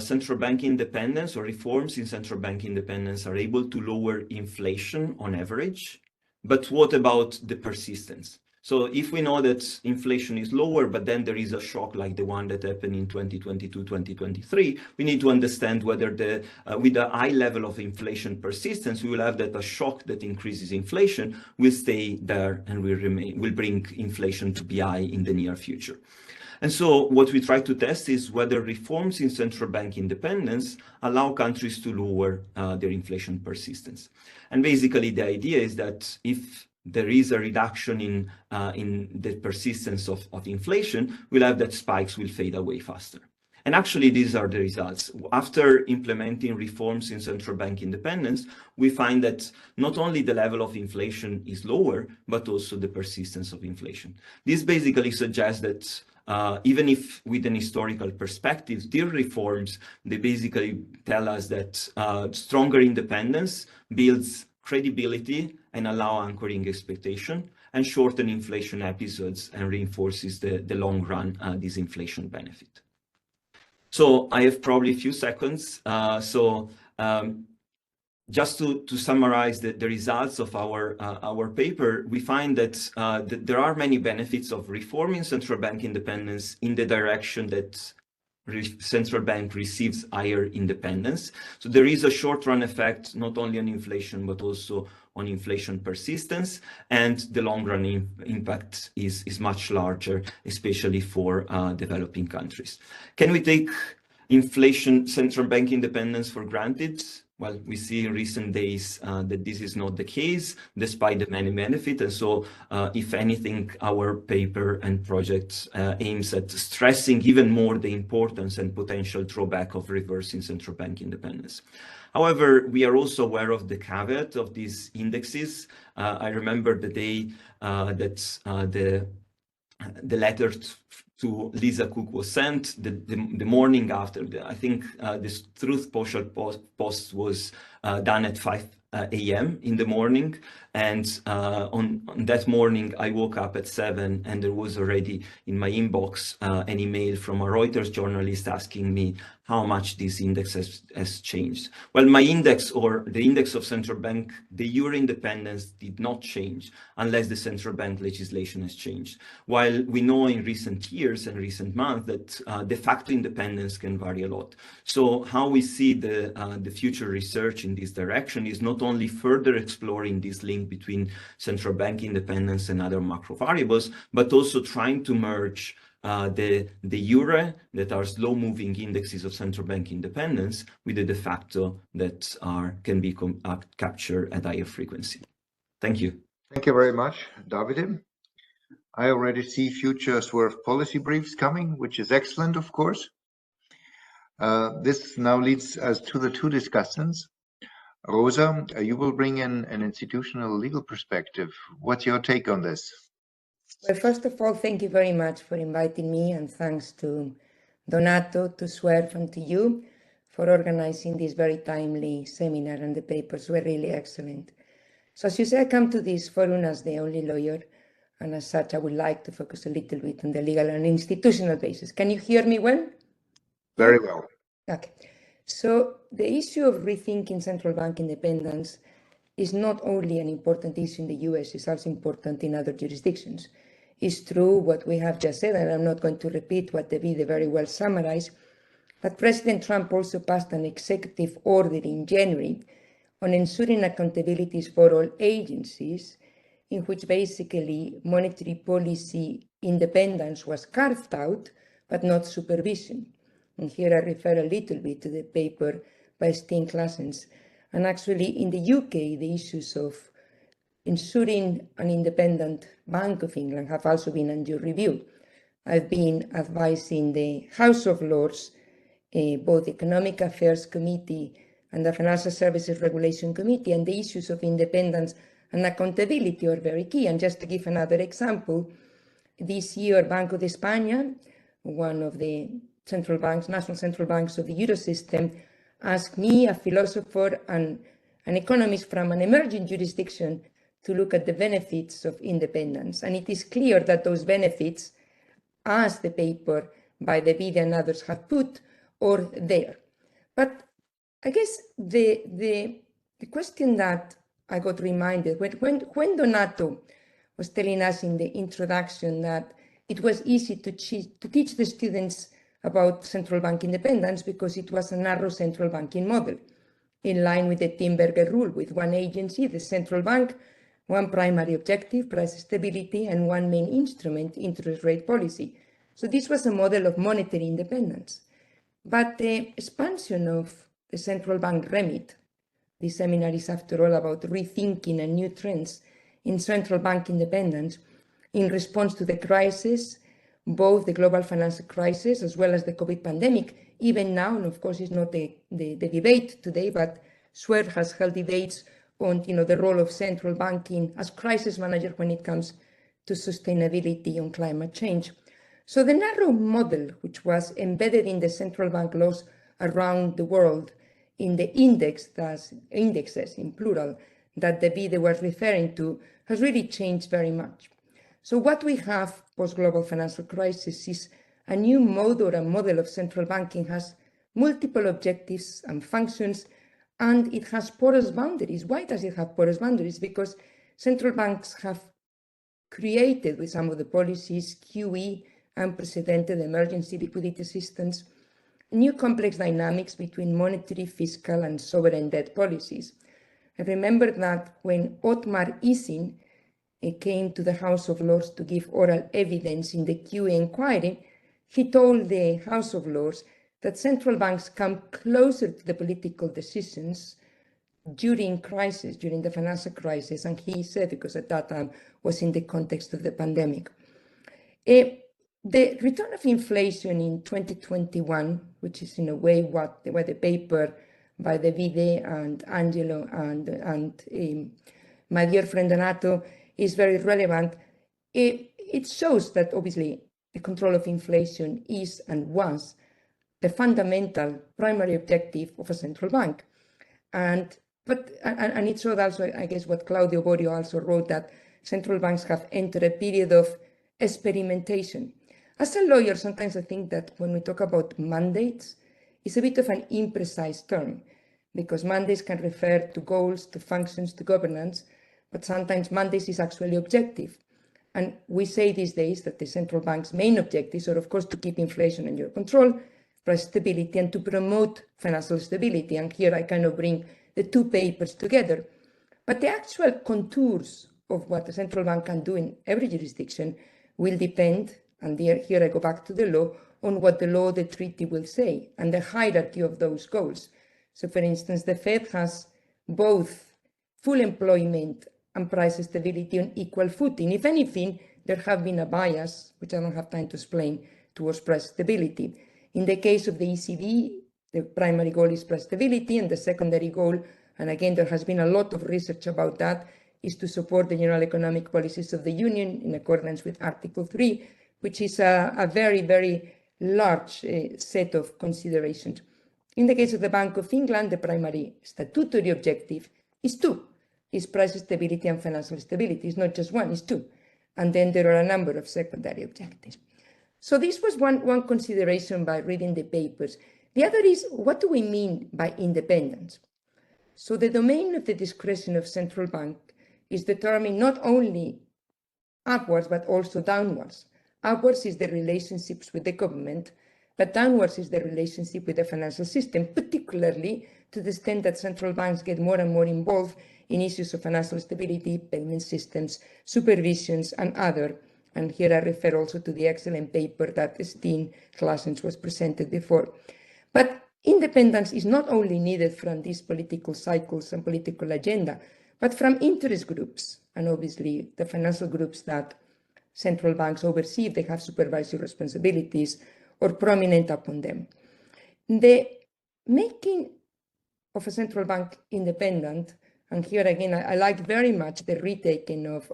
central bank independence, or reforms in central bank independence, are able to lower inflation on average. But what about the persistence? So if we know that inflation is lower, but then there is a shock like the one that happened in 2022, 2023, we need to understand whether with a high level of inflation persistence, we will have that a shock that increases inflation will stay there and will bring inflation to be high in the near future. And so what we try to test is whether reforms in central bank independence allow countries to lower their inflation persistence. And basically the idea is that if there is a reduction in the persistence of inflation, we'll have that spikes will fade away faster. And actually, these are the results. After implementing reforms in central bank independence, we find that not only the level of inflation is lower, but also the persistence of inflation. This basically suggests that even if with an historical perspective, these reforms, they basically tell us that stronger independence builds credibility and allow anchoring expectation, and shorten inflation episodes and reinforces the long run disinflation benefit. So I have probably a few seconds. Just to summarize the results of our paper, we find that there are many benefits of reforming central bank independence in the direction that central bank receives higher independence. So there is a short-run effect, not only on inflation, but also on inflation persistence, and the long-run impact is much larger, especially for developing countries. Can we take inflation, central bank independence for granted? well, we see in recent days that this is not the case, despite the many benefits. And so, if anything, our paper and project aims at stressing even more the importance and potential drawback of reversing central bank independence. However, we are also aware of the caveat of these indexes. I remember the day that the letter to Lisa Cook was sent, the morning after. I think this Truth Social post was done at 5 a.m. in the morning. And on that morning, I woke up at 7 and there was already in my inbox an email from a Reuters journalist asking me how much this index has changed. Well, my index, or the index of central bank, the euro independence, did not change unless the central bank legislation has changed. While we know in recent years and recent months that de facto independence can vary a lot. So how we see the future research in this direction is not only further exploring this link between central bank independence and other macro variables, but also trying to merge the iure, that are slow-moving indexes of central bank independence, with the de facto that can be captured at higher frequency. Thank you. Thank you very much, Davide. I already see future SUERF policy briefs coming, which is excellent, of course. This now leads us to the two discussants. Rosa, you will bring in an institutional legal perspective. What's your take on this? Well, first of all, thank you very much for inviting me, and thanks to Donato, to SUERF, and to you for organizing this very timely seminar, and the papers were really excellent. So as you say, I come to this forum as the only lawyer, and as such, I would like to focus a little bit on the legal and institutional basis. Can you hear me well? Very well. Okay. So the issue of rethinking central bank independence is not only an important issue in the US, it's also important in other jurisdictions. It's true what we have just said, and I'm not going to repeat what Davide very well summarized, but President Trump also passed an executive order in January on ensuring accountabilities for all agencies, in which basically monetary policy independence was carved out, but not supervision. And here I refer a little bit to the paper by Stijn Claessens. And actually in the UK, the issues of ensuring an independent Bank of England have also been under review. I've been advising the House of Lords, both the Economic Affairs Committee and the Financial Services Regulation Committee, and the issues of independence and accountability are very key. And just to give another example, this year Banco de España, one of the central banks, national central banks of the Eurosystem, asked me, a philosopher and an economist from an emerging jurisdiction, to look at the benefits of independence. And it is clear that those benefits, as the paper by Davide and others have put, are there. But I guess the question that I got reminded, when Donato was telling us in the introduction that it was easy to teach the students about central bank independence because it was a narrow central banking model, in line with the Timberger rule, with one agency, the central bank, one primary objective, price stability, and one main instrument, interest rate policy. So this was a model of monetary independence. But the expansion of the central bank remit, this seminar is after all about rethinking and new trends in central bank independence in response to the crisis, both the global financial crisis as well as the COVID pandemic. Even now, and of course it's not the debate today, but SUERF has held debates on the role of central banking as crisis manager when it comes to sustainability on climate change. So the narrow model, which was embedded in the central bank laws around the world, in the indexes in plural that Davide was referring to, has really changed very much. So what we have post-global financial crisis is a new mode or a model of central banking has multiple objectives and functions, and it has porous boundaries. Why does it have porous boundaries? Because central banks have created, with some of the policies, QE, unprecedented emergency liquidity assistance, new complex dynamics between monetary, fiscal, and sovereign debt policies. I remember that when Otmar Issing came to the House of Lords to give oral evidence in the QE inquiry, he told the House of Lords that central banks come closer to the political decisions during crisis, during the financial crisis, and he said, because at that time was in the context of the pandemic. The return of inflation in 2021, which is in a way what the paper by Davide and Angelo and my dear friend Donato is very relevant. It shows that obviously the control of inflation is and was the fundamental primary objective of a central bank. And it showed also, I guess, what Claudio Borio also wrote, that central banks have entered a period of experimentation. As a lawyer, sometimes I think that when we talk about mandates, it's a bit of an imprecise term, because mandates can refer to goals, to functions, to governance, but sometimes mandates is actually objective. And we say these days that the central bank's main objectives are, of course, to keep inflation under control, price stability, and to promote financial stability. And here I kind of bring the two papers together. But the actual contours of what the central bank can do in every jurisdiction will depend, and here I go back to the law, on what the law, the treaty will say, and the hierarchy of those goals. So, for instance, the Fed has both full employment and price stability on equal footing. If anything, there have been a bias, which I don't have time to explain, towards price stability. In the case of the ECB, the primary goal is price stability, and the secondary goal, and again, there has been a lot of research about that, is to support the general economic policies of the Union in accordance with Article 3, which is a very, very large set of considerations. In the case of the Bank of England, the primary statutory objective is two, is price stability and financial stability. It's not just one, it's two. And then there are a number of secondary objectives. So this was one consideration by reading the papers. The other is, what do we mean by independence? So the domain of the discretion of central bank is determined not only upwards, but also downwards. Upwards is the relationships with the government, but downwards is the relationship with the financial system, particularly to the extent that central banks get more and more involved in issues of financial stability, payment systems, supervisions, and other. And here I refer also to the excellent paper that Stijn Claessens was presented before. But independence is not only needed from these political cycles and political agenda, but from interest groups, and obviously the financial groups that central banks oversee if they have supervisory responsibilities or prominent upon them. The making of a central bank independent, and here again I like very much the retaking of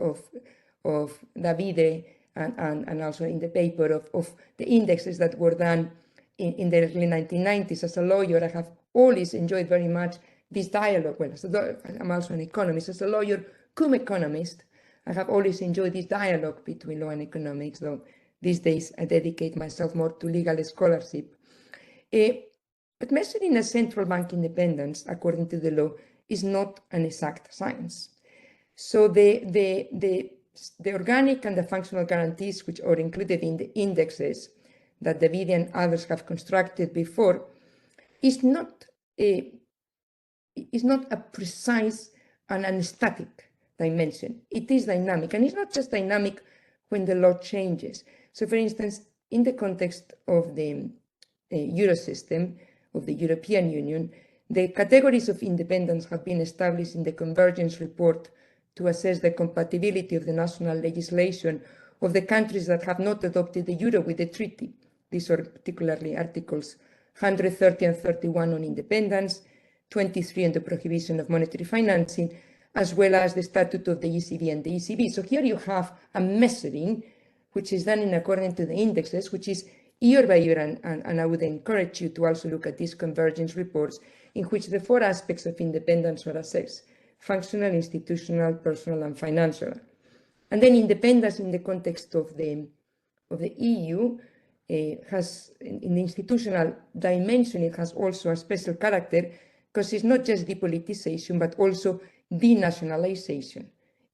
Davide and also in the paper of the indexes that were done in the early 1990s. As a lawyer, I have always enjoyed very much this dialogue. Well, I'm also an economist. As a lawyer, cum economist, I have always enjoyed this dialogue between law and economics, though these days I dedicate myself more to legal scholarship. But measuring a central bank independence, according to the law, is not an exact science. So the organic and the functional guarantees, which are included in the indexes that Davide and others have constructed before, is not a precise and a static dimension. It is dynamic, and it's not just dynamic when the law changes. So, for instance, in the context of the Euro system, of the European Union, the categories of independence have been established in the Convergence Report to assess the compatibility of the national legislation of the countries that have not adopted the Euro with the treaty. These are particularly Articles 130 and 31 on independence, 23 on the prohibition of monetary financing, as well as the statute of the ECB and the ECB. So here you have a measuring which is done in accordance to the indexes, which is year by year, and I would encourage you to also look at these convergence reports in which the four aspects of independence are assessed: functional, institutional, personal, and financial. And then independence in the context of the EU has, in the institutional dimension, it has also a special character because it's not just depoliticization, but also denationalization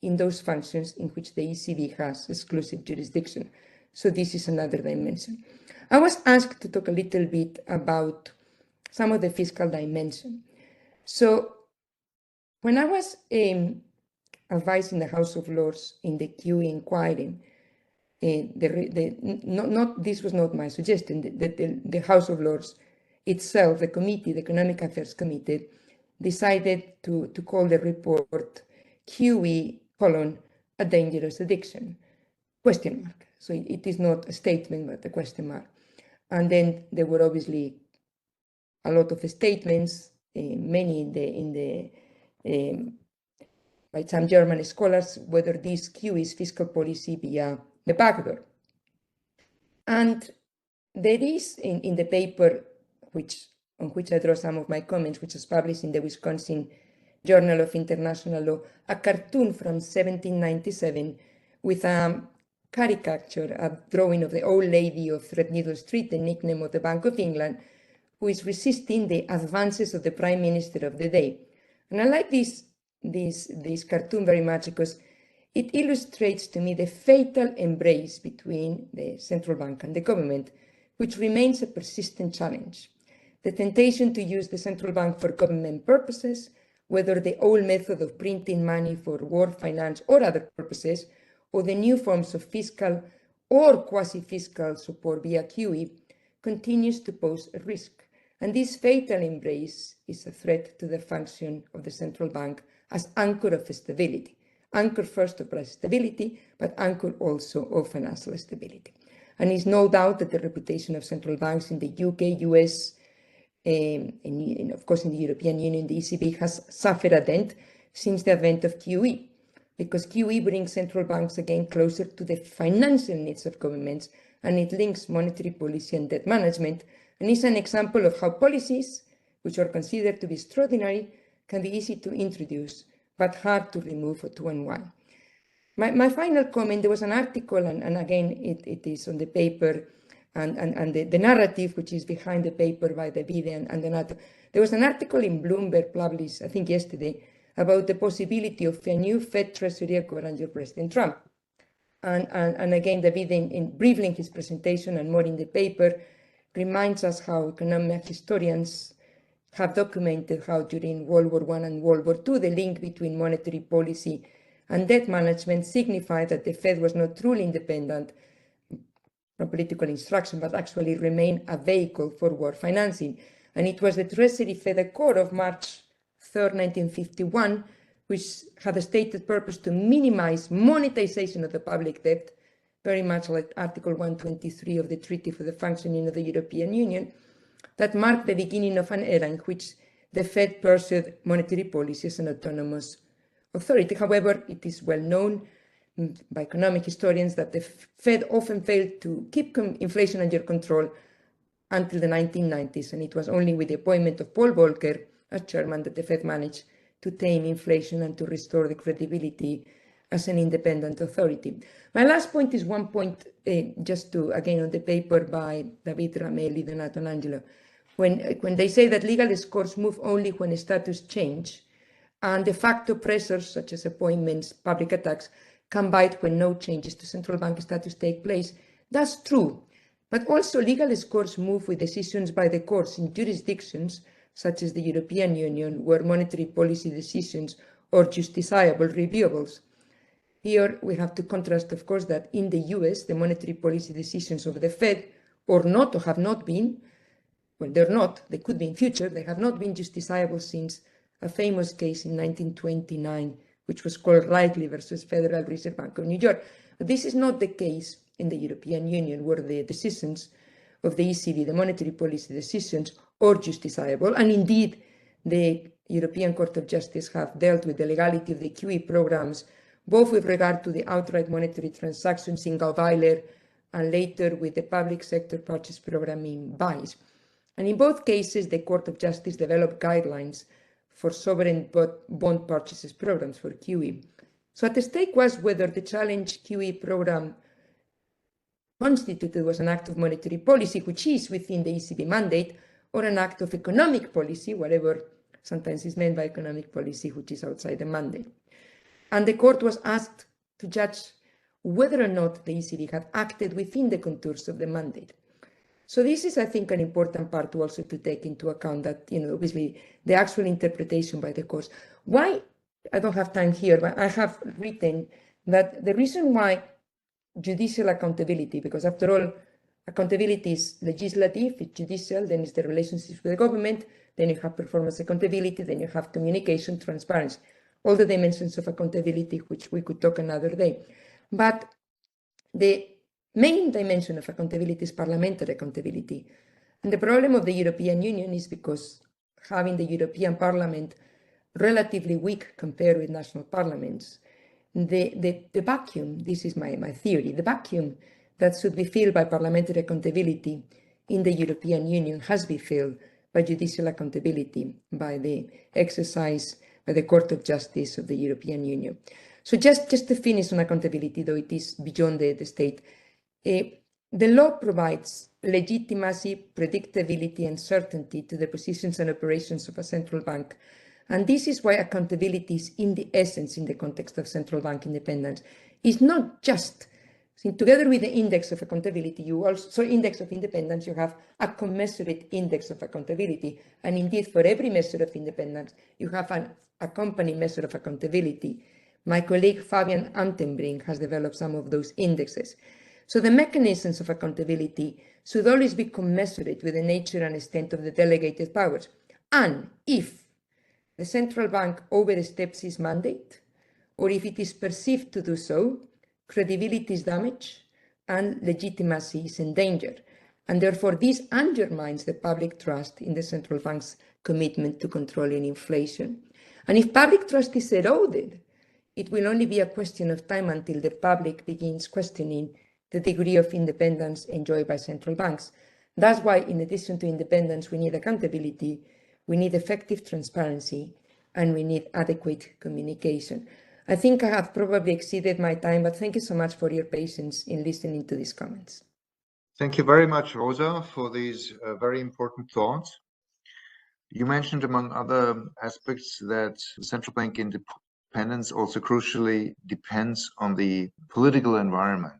in those functions in which the ECB has exclusive jurisdiction. So this is another dimension. I was asked to talk a little bit about some of the fiscal dimension. So when I was advising the House of Lords in the QE inquiry, this was not my suggestion. The House of Lords itself, the committee, the Economic Affairs Committee, decided to call the report QE: a dangerous addiction, ? So it is not a statement, but a question mark. And then there were obviously a lot of statements, many by some German scholars, whether this QE is fiscal policy via the backdoor. And there is in the paper, on which I draw some of my comments, which was published in the Wisconsin Journal of International Law, a cartoon from 1797 with a caricature, a drawing of the old lady of Threadneedle Street, the nickname of the Bank of England, who is resisting the advances of the Prime Minister of the day. And I like this cartoon very much because it illustrates to me the fatal embrace between the central bank and the government, which remains a persistent challenge. The temptation to use the central bank for government purposes, whether the old method of printing money for war finance or other purposes, or the new forms of fiscal or quasi-fiscal support via QE, continues to pose a risk. And this fatal embrace is a threat to the function of the central bank as anchor of stability. Anchor first of price stability, but anchor also of financial stability. And it's no doubt that the reputation of central banks in the UK, US, and of course in the European Union, the ECB, has suffered a dent since the advent of QE, because QE brings central banks again closer to the financial needs of governments, and it links monetary policy and debt management, and is an example of how policies, which are considered to be extraordinary, can be easy to introduce, but hard to remove or to unwind. My final comment, there was an article, and again, it is on the paper, and the narrative which is behind the paper by Davide and Donato. There was an article in Bloomberg published, I think yesterday, about the possibility of a new Fed Treasury Accord under President Trump. And again, Davide, briefly in his presentation and more in the paper, reminds us how economic historians have documented how during World War I and World War II, the link between monetary policy and debt management signified that the Fed was not truly independent from political instruction, but actually remained a vehicle for war financing. And it was the Treasury Fed Accord of March 3rd, 1951, which had a stated purpose to minimize monetization of the public debt, very much like Article 123 of the Treaty for the Functioning of the European Union, that marked the beginning of an era in which the Fed pursued monetary policy as an autonomous authority. However, it is well known by economic historians that the Fed often failed to keep inflation under control until the 1990s, and it was only with the appointment of Paul Volcker as chairman that the Fed managed to tame inflation and to restore the credibility as an independent authority. My last point is one point, just to, again, on the paper by Davide Romelli, Donato and Angelo, when they say that legal scores move only when status change, and de facto pressures such as appointments, public attacks, can bite when no changes to central bank status take place. That's true, but also legal scores move with decisions by the courts in jurisdictions such as the European Union, where monetary policy decisions are justiciable reviewables. Here we have to contrast, of course, that in the US, the monetary policy decisions of the Fed or not, or have not been, well, they're not, they could be in future, they have not been justiciable since a famous case in 1929, which was called Rightly versus Federal Reserve Bank of New York. But this is not the case in the European Union, where the decisions of the ECB, the monetary policy decisions, are justiciable. And indeed, the European Court of Justice have dealt with the legality of the QE programs, both with regard to the outright monetary transactions in Gauweiler and later with the public sector purchase program in BICE. And in both cases, the Court of Justice developed guidelines for sovereign bond purchases programs for QE. So at stake was whether the challenge QE program constituted was an act of monetary policy, which is within the ECB mandate, or an act of economic policy, whatever sometimes is meant by economic policy, which is outside the mandate. And the court was asked to judge whether or not the ECB had acted within the contours of the mandate. So this is, I think, an important part also to take into account, that, obviously the actual interpretation by the courts. Why, I don't have time here, but I have written that the reason why judicial accountability, because after all, Accountability is legislative, it's judicial, then it's the relationships with the government, then you have performance accountability, then you have communication, transparency, all the dimensions of accountability, which we could talk another day. But the main dimension of accountability is parliamentary accountability. And the problem of the European Union is because having the European Parliament relatively weak compared with national parliaments, the vacuum, this is my theory, the vacuum that should be filled by parliamentary accountability in the European Union has been filled by judicial accountability, by the exercise by the Court of Justice of the European Union. So just to finish on accountability, though it is beyond the state, the law provides legitimacy, predictability, and certainty to the positions and operations of a central bank. And this is why accountability is in the essence in the context of central bank independence. It's not just, together with the index of accountability, index of independence, you have a commensurate index of accountability. And indeed, for every measure of independence, you have an accompanying measure of accountability. My colleague Fabian Antenbrink has developed some of those indexes. So the mechanisms of accountability should always be commensurate with the nature and extent of the delegated powers. And if the central bank oversteps its mandate, or if it is perceived to do so, credibility is damaged and legitimacy is in danger. And therefore, this undermines the public trust in the central bank's commitment to controlling inflation. And if public trust is eroded, it will only be a question of time until the public begins questioning the degree of independence enjoyed by central banks. That's why, in addition to independence, we need accountability, we need effective transparency, and we need adequate communication. I think I have probably exceeded my time, but thank you so much for your patience in listening to these comments. Thank you very much, Rosa, for these very important thoughts. You mentioned, among other aspects, that central bank independence also crucially depends on the political environment.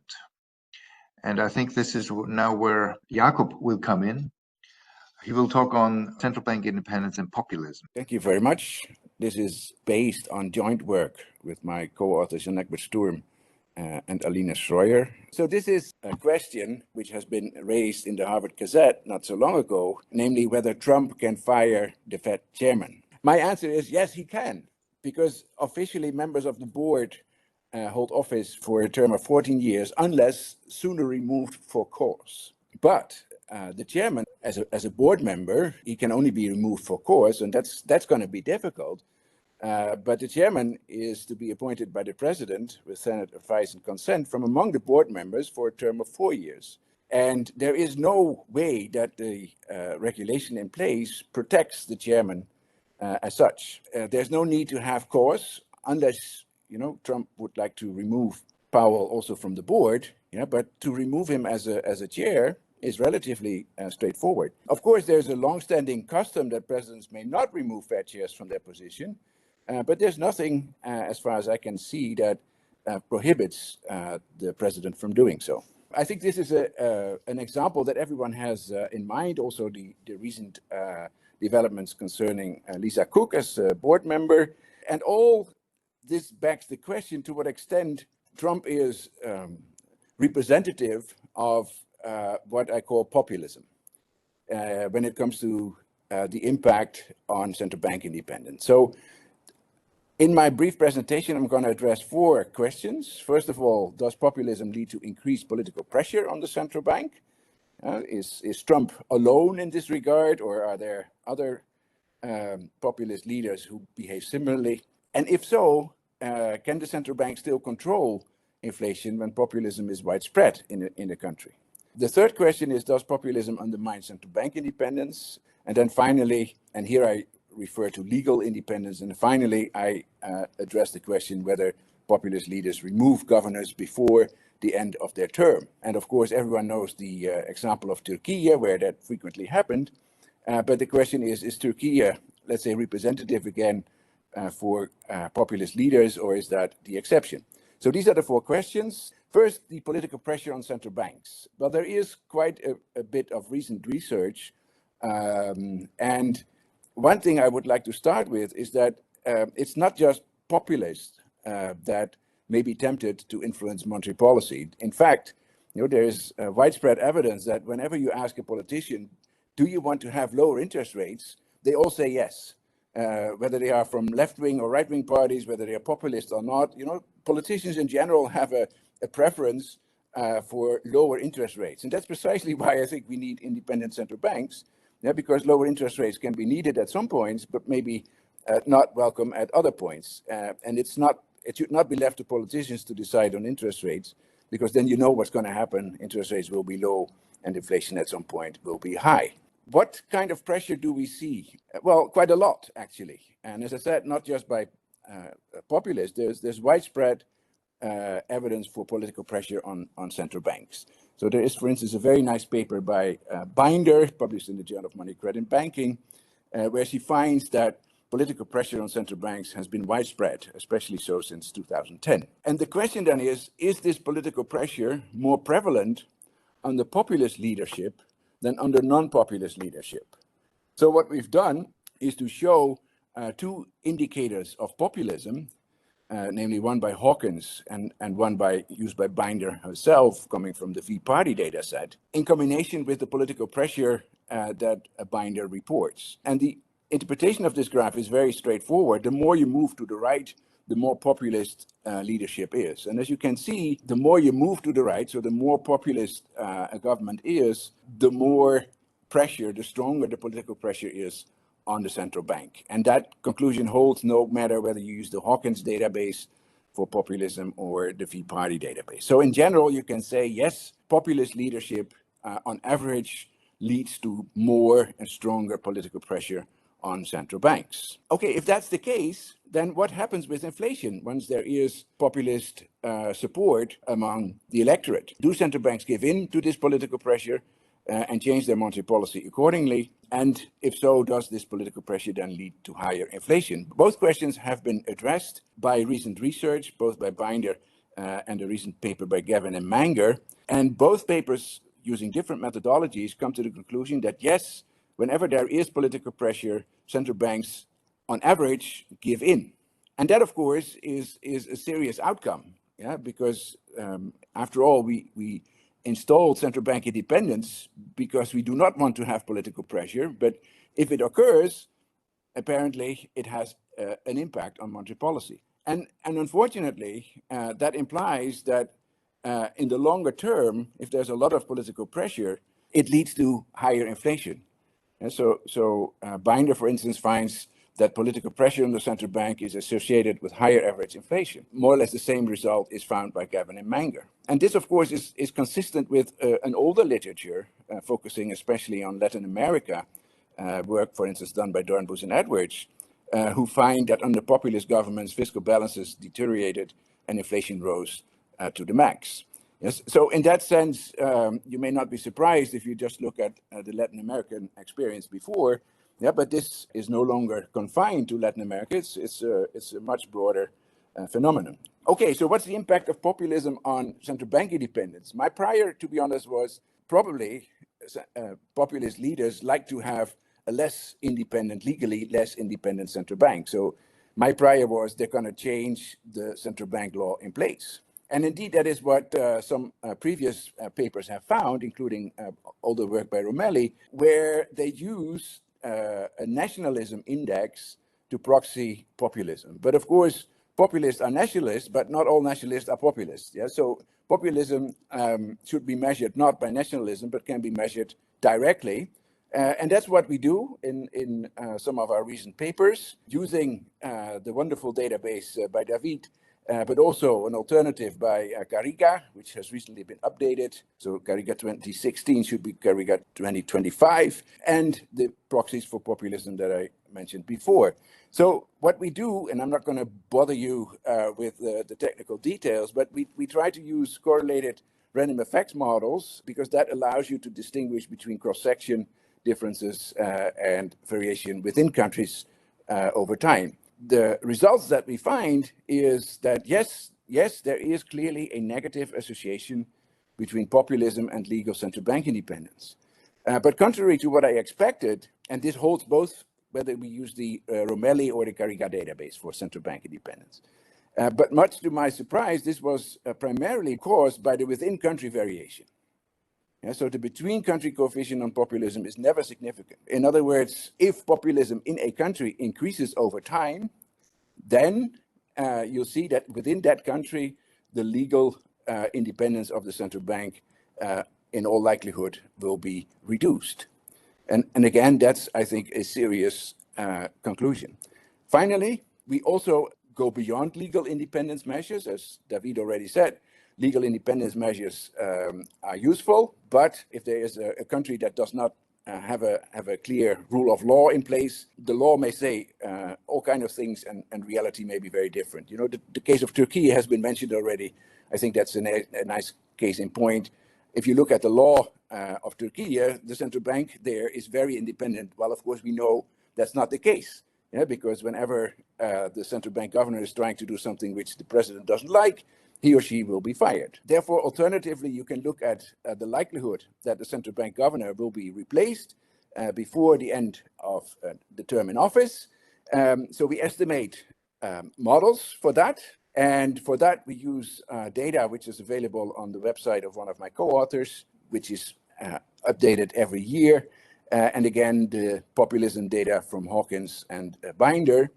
And I think this is now where Jakob will come in. He will talk on central bank independence and populism. Thank you very much. This is based on joint work with my co-authors Jan Sturm and Alina Schroyer. So this is a question which has been raised in the Harvard Gazette not so long ago, namely whether Trump can fire the Fed chairman. My answer is yes, he can, because officially members of the board hold office for a term of 14 years unless sooner removed for cause. But the chairman, as a board member, he can only be removed for cause, and that's going to be difficult. But the chairman is to be appointed by the president with Senate advice and consent from among the board members for a term of 4 years. And there is no way that the regulation in place protects the chairman as such. There's no need to have cause unless Trump would like to remove Powell also from the board, but to remove him as a chair is relatively straightforward. Of course, there's a long-standing custom that presidents may not remove Fed chairs from their position, but there's nothing, as far as I can see, that prohibits the president from doing so. I think this is an example that everyone has in mind. Also, the recent developments concerning Lisa Cook as a board member, and all this begs the question to what extent Trump is representative of what I call populism when it comes to the impact on central bank independence. So in my brief presentation, I'm going to address 4 questions. First of all, does populism lead to increased political pressure on the central bank? Is Trump alone in this regard, or are there other populist leaders who behave similarly? And if so, can the central bank still control inflation when populism is widespread in the country? The third question is, does populism undermine central bank independence? And then finally, and here I refer to legal independence, and finally I address the question whether populist leaders remove governors before the end of their term. And of course, everyone knows the example of Turkey, where that frequently happened. But the question is Turkey, let's say, representative again for populist leaders, or is that the exception? So these are the 4 questions. First, the political pressure on central banks. Well, there is quite a bit of recent research. And one thing I would like to start with is that it's not just populists that may be tempted to influence monetary policy. In fact, There is widespread evidence that whenever you ask a politician, do you want to have lower interest rates, they all say yes. Whether they are from left-wing or right-wing parties, whether they are populist or not, politicians in general have a preference for lower interest rates. And that's precisely why I think we need independent central banks, because lower interest rates can be needed at some points, but maybe not welcome at other points. And it should not be left to politicians to decide on interest rates, because then you know what's going to happen. Interest rates will be low and inflation at some point will be high. What kind of pressure do we see? Well, quite a lot, actually. And as I said, not just by populists, there's widespread evidence for political pressure on central banks. So there is, for instance, a very nice paper by Binder, published in the Journal of Money, Credit and Banking, where she finds that political pressure on central banks has been widespread, especially so since 2010. And the question then is this political pressure more prevalent under populist leadership than under non-populist leadership? So what we've done is to show two indicators of populism, namely one by Hawkins and one used by Binder herself, coming from the V Party data set, in combination with the political pressure that Binder reports. And the interpretation of this graph is very straightforward. The more you move to the right, the more populist leadership is. And as you can see, the more you move to the right, so the more populist a government is, the more pressure, the stronger the political pressure is on the central bank. And that conclusion holds no matter whether you use the Hawkins database for populism or the V Party database. So in general, you can say, yes, populist leadership on average leads to more and stronger political pressure on central banks. Okay, if that's the case, then what happens with inflation once there is populist support among the electorate? Do central banks give in to this political pressure and change their monetary policy accordingly? And if so, does this political pressure then lead to higher inflation? Both questions have been addressed by recent research, both by Binder and a recent paper by Gavin and Manger. And both papers, using different methodologies, come to the conclusion that yes, whenever there is political pressure, central banks, on average, give in. And that, of course, is a serious outcome, because after all, we installed central bank independence because we do not want to have political pressure. But if it occurs, apparently it has an impact on monetary policy. And unfortunately, that implies that in the longer term, if there's a lot of political pressure, it leads to higher inflation. And so Binder, for instance, finds that political pressure on the central bank is associated with higher average inflation. More or less the same result is found by Gavin and Manger. And this, of course, is consistent with an older literature, focusing especially on Latin America, work, for instance, done by Dornbus and Edwards, who find that under populist governments, fiscal balances deteriorated and inflation rose to the max. Yes. So in that sense, you may not be surprised if you just look at the Latin American experience before. But this is no longer confined to Latin America. It's a much broader phenomenon. Okay, so what's the impact of populism on central bank independence? My prior, to be honest, was probably populist leaders like to have a legally less independent central bank. So my prior was they're going to change the central bank law in place. And indeed, that is what some previous papers have found, including older work by Romelli, where they use a nationalism index to proxy populism. But of course, populists are nationalists, but not all nationalists are populists. Yeah? So populism should be measured not by nationalism, but can be measured directly. And that's what we do in some of our recent papers, using the wonderful database by David, but also an alternative by Garriga, which has recently been updated. So Garriga 2016 should be Garriga 2025, and the proxies for populism that I mentioned before. So what we do, and I'm not going to bother you with the technical details, but we try to use correlated random effects models because that allows you to distinguish between cross-section differences and variation within countries over time. The results that we find is that yes, there is clearly a negative association between populism and legal central bank independence. But contrary to what I expected, and this holds both whether we use the Romelli or the Garriga database for central bank independence, But much to my surprise, this was primarily caused by the within-country variation. Yeah, so the between-country coefficient on populism is never significant. In other words, if populism in a country increases over time, then you'll see that within that country, the legal independence of the central bank, in all likelihood, will be reduced. And again, that's, I think, a serious conclusion. Finally, we also go beyond legal independence measures. As David already said, legal independence measures are useful, but if there is a country that does not have a clear rule of law in place, the law may say all kinds of things, and reality may be very different. You know, the case of Turkey has been mentioned already. I think that's a nice case in point. If you look at the law of Turkey, the central bank there is very independent. Well, of course, we know that's not the case, because whenever the central bank governor is trying to do something which the president doesn't like, he or she will be fired. Therefore, alternatively, you can look at the likelihood that the central bank governor will be replaced before the end of the term in office. So we estimate models for that. And for that, we use data which is available on the website of one of my co-authors, which is updated every year. And again, the populism data from Hawkins and Binder.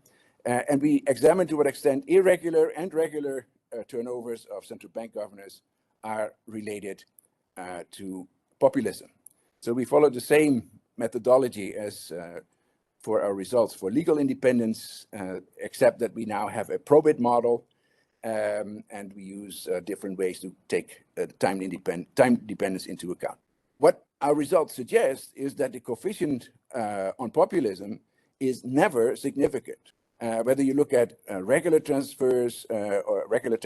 And we examine to what extent irregular and regular turnovers of central bank governors are related to populism. So we follow the same methodology as for our results for legal independence, except that we now have a probit model, and we use different ways to take time dependence into account. What our results suggest is that the coefficient on populism is never significant. Whether you look at regular transfers or regular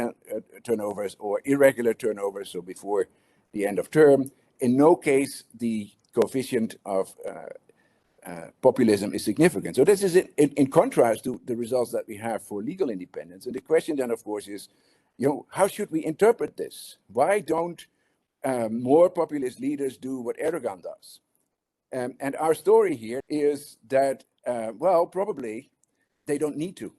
turnovers or irregular turnovers, so before the end of term, in no case the coefficient of populism is significant. So this is in contrast to the results that we have for legal independence. And the question then, of course, is, how should we interpret this? Why don't more populist leaders do what Erdogan does? And our story here is that, well, probably they don't need to.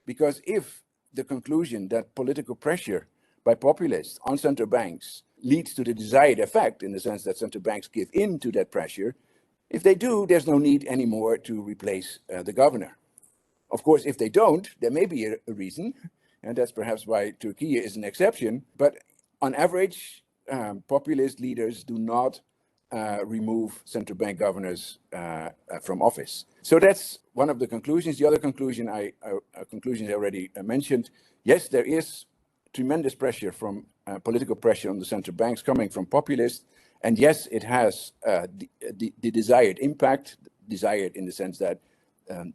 Because if the conclusion that political pressure by populists on central banks leads to the desired effect, in the sense that central banks give in to that pressure, if they do, there's no need anymore to replace the governor. Of course, if they don't, there may be a reason, and that's perhaps why Turkey is an exception. But on average, populist leaders do not remove central bank governors from office. So that's one of the conclusions. The other conclusion I already mentioned. Yes, there is tremendous pressure from political pressure on the central banks coming from populists. And yes, it has the desired impact, desired in the sense that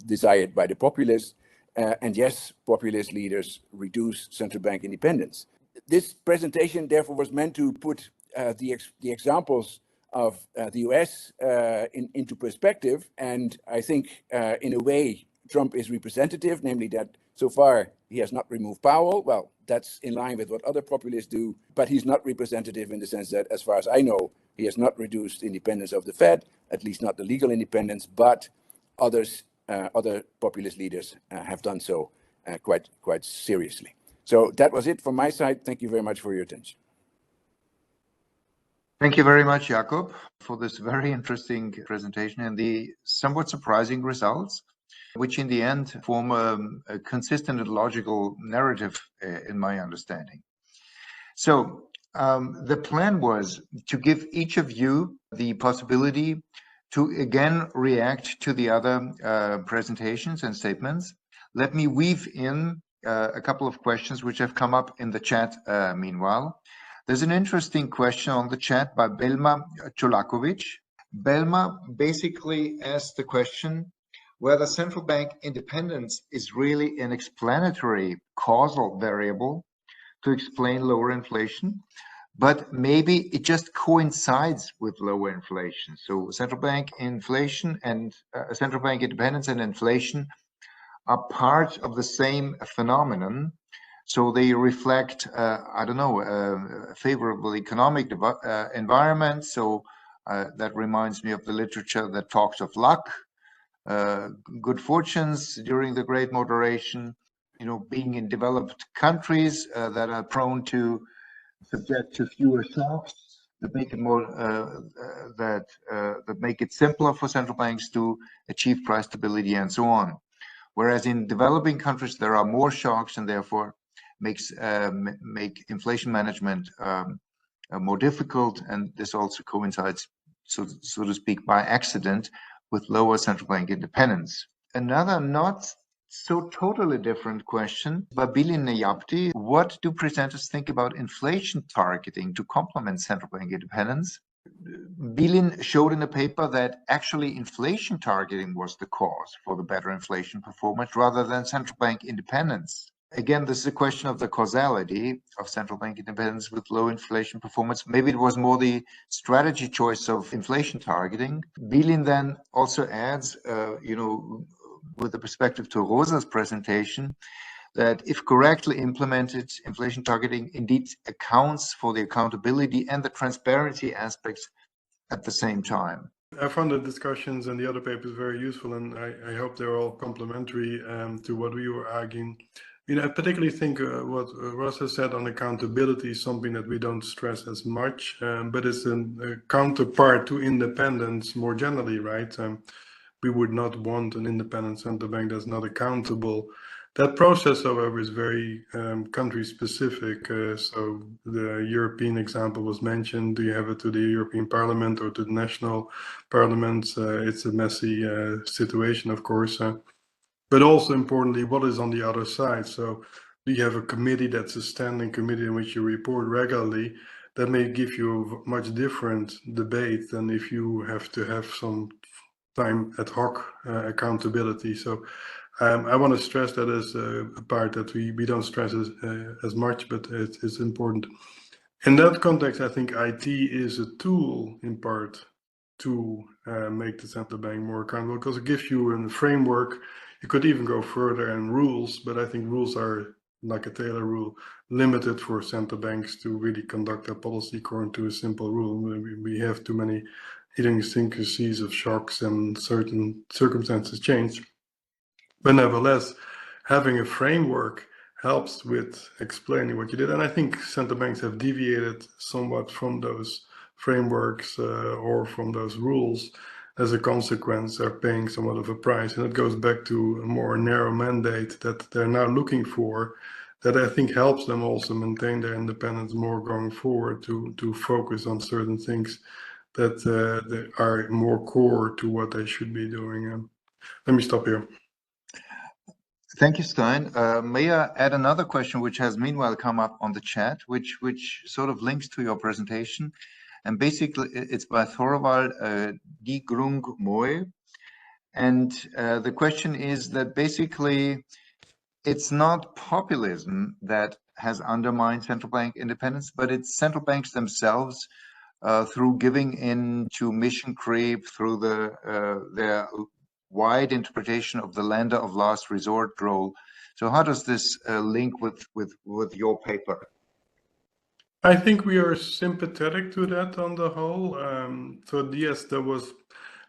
desired by the populists. And yes, populist leaders reduce central bank independence. This presentation, therefore, was meant to put the examples of the US into perspective. And I think, in a way, Trump is representative, namely that so far he has not removed Powell. Well, that's in line with what other populists do, but he's not representative in the sense that, as far as I know, he has not reduced independence of the Fed, at least not the legal independence, but other populist leaders have done so quite seriously. So that was it from my side. Thank you very much for your attention. Thank you very much, Jakob, for this very interesting presentation and the somewhat surprising results, which in the end form a consistent and logical narrative in my understanding. So the plan was to give each of you the possibility to again react to the other presentations and statements. Let me weave in a couple of questions which have come up in the chat meanwhile. There's an interesting question on the chat by Belma Cholakovic. Belma basically asked the question whether central bank independence is really an explanatory causal variable to explain lower inflation, but maybe it just coincides with lower inflation. So central bank inflation and central bank independence and inflation are part of the same phenomenon. So they reflect, I don't know, a favorable economic environment. So that reminds me of the literature that talks of luck, good fortunes during the Great Moderation. being in developed countries that are prone to subject to fewer shocks, that make it more that make it simpler for central banks to achieve price stability and so on. Whereas in developing countries there are more shocks and therefore make inflation management more difficult, and this also coincides, so to speak, by accident with lower central bank independence. Another not so totally different question by Bilin Yapti: what do presenters think about inflation targeting to complement central bank independence? Bilin showed in the paper that actually inflation targeting was the cause for the better inflation performance rather than central bank independence. Again, this is a question of the causality of central bank independence with low inflation performance. Maybe it was more the strategy choice of inflation targeting. Bilin then also adds, with the perspective to Rosa's presentation, that if correctly implemented, inflation targeting indeed accounts for the accountability and the transparency aspects at the same time. I found the discussions and the other papers very useful, and I hope they're all complementary to what we were arguing. I particularly think what Rosa said on accountability is something that we don't stress as much, but it's a counterpart to independence more generally, right? We would not want an independent central bank that's not accountable. That process, however, is very country specific. So the European example was mentioned. Do you have it to the European Parliament or to the national parliaments? It's a messy situation, of course. But also importantly, what is on the other side? So do you have a committee that's a standing committee in which you report regularly? That may give you a much different debate than if you have to have some time ad hoc accountability. So I want to stress that as a part that we don't stress as much, but it's important. In that context, I think IT is a tool in part to make the central bank more accountable, because it gives you a framework. You could even go further in rules, but I think rules are, like a Taylor rule, limited for central banks to really conduct their policy according to a simple rule. We have too many idiosyncrasies of shocks and certain circumstances change. But nevertheless, having a framework helps with explaining what you did. And I think central banks have deviated somewhat from those frameworks or from those rules. As a consequence, they're paying somewhat of a price. And it goes back to a more narrow mandate that they're now looking for, that I think helps them also maintain their independence more going forward, to focus on certain things that are more core to what they should be doing. Let me stop here. Thank you, Stijn. May I add another question which has meanwhile come up on the chat, which sort of links to your presentation? And basically, it's by Thorvald Di Grung Moy. And the question is that basically, it's not populism that has undermined central bank independence, but it's central banks themselves through giving in to mission creep, through their wide interpretation of the lender of last resort role. So how does this link with your paper? I think we are sympathetic to that on the whole. So yes, there was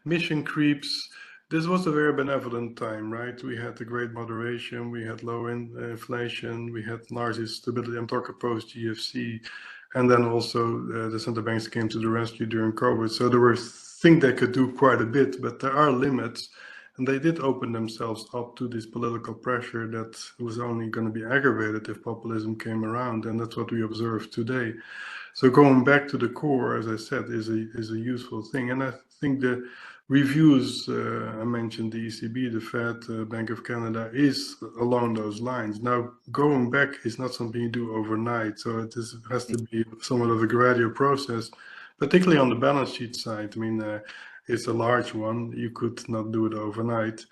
mission creeps. This was a very benevolent time, right? We had the great moderation, we had low inflation, we had large stability. I'm talking post-GFC. And then also the central banks came to the rescue during COVID. So there were things they could do quite a bit, but there are limits. And they did open themselves up to this political pressure that was only going to be aggravated if populism came around. And that's what we observe today. So going back to the core, as I said, is a useful thing. And I think the reviews, I mentioned the ECB, the Fed, Bank of Canada, is along those lines. Now, going back is not something you do overnight. So it has to be somewhat of a gradual process, particularly on the balance sheet side. I mean, it's a large one. You could not do it overnight.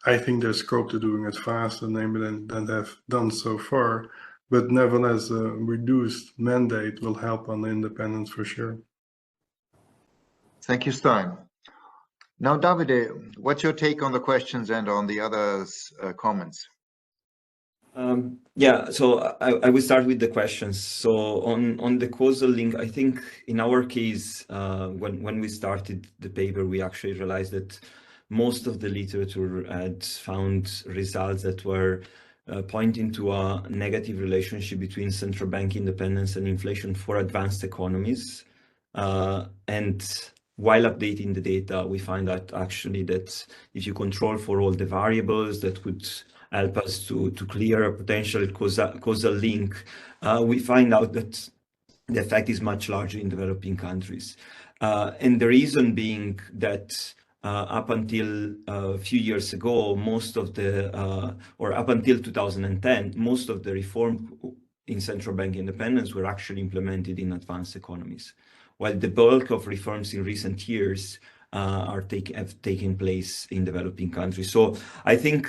I think there's scope to doing it faster than they've done so far. But nevertheless, a reduced mandate will help on the independence for sure. Thank you, Stijn. Now, Davide, what's your take on the questions and on the others' comments? Yeah, so I will start with the questions. So on the causal link, I think in our case, when we started the paper, we actually realized that most of the literature had found results that were pointing to a negative relationship between central bank independence and inflation for advanced economies. And while updating the data, we find out actually that if you control for all the variables that could help us to clear a potential causal link, we find out that the effect is much larger in developing countries. And the reason being that up until a few years ago, most of the, or up until 2010, most of the reform in central bank independence were actually implemented in advanced economies, while the bulk of reforms in recent years have taken place in developing countries. So I think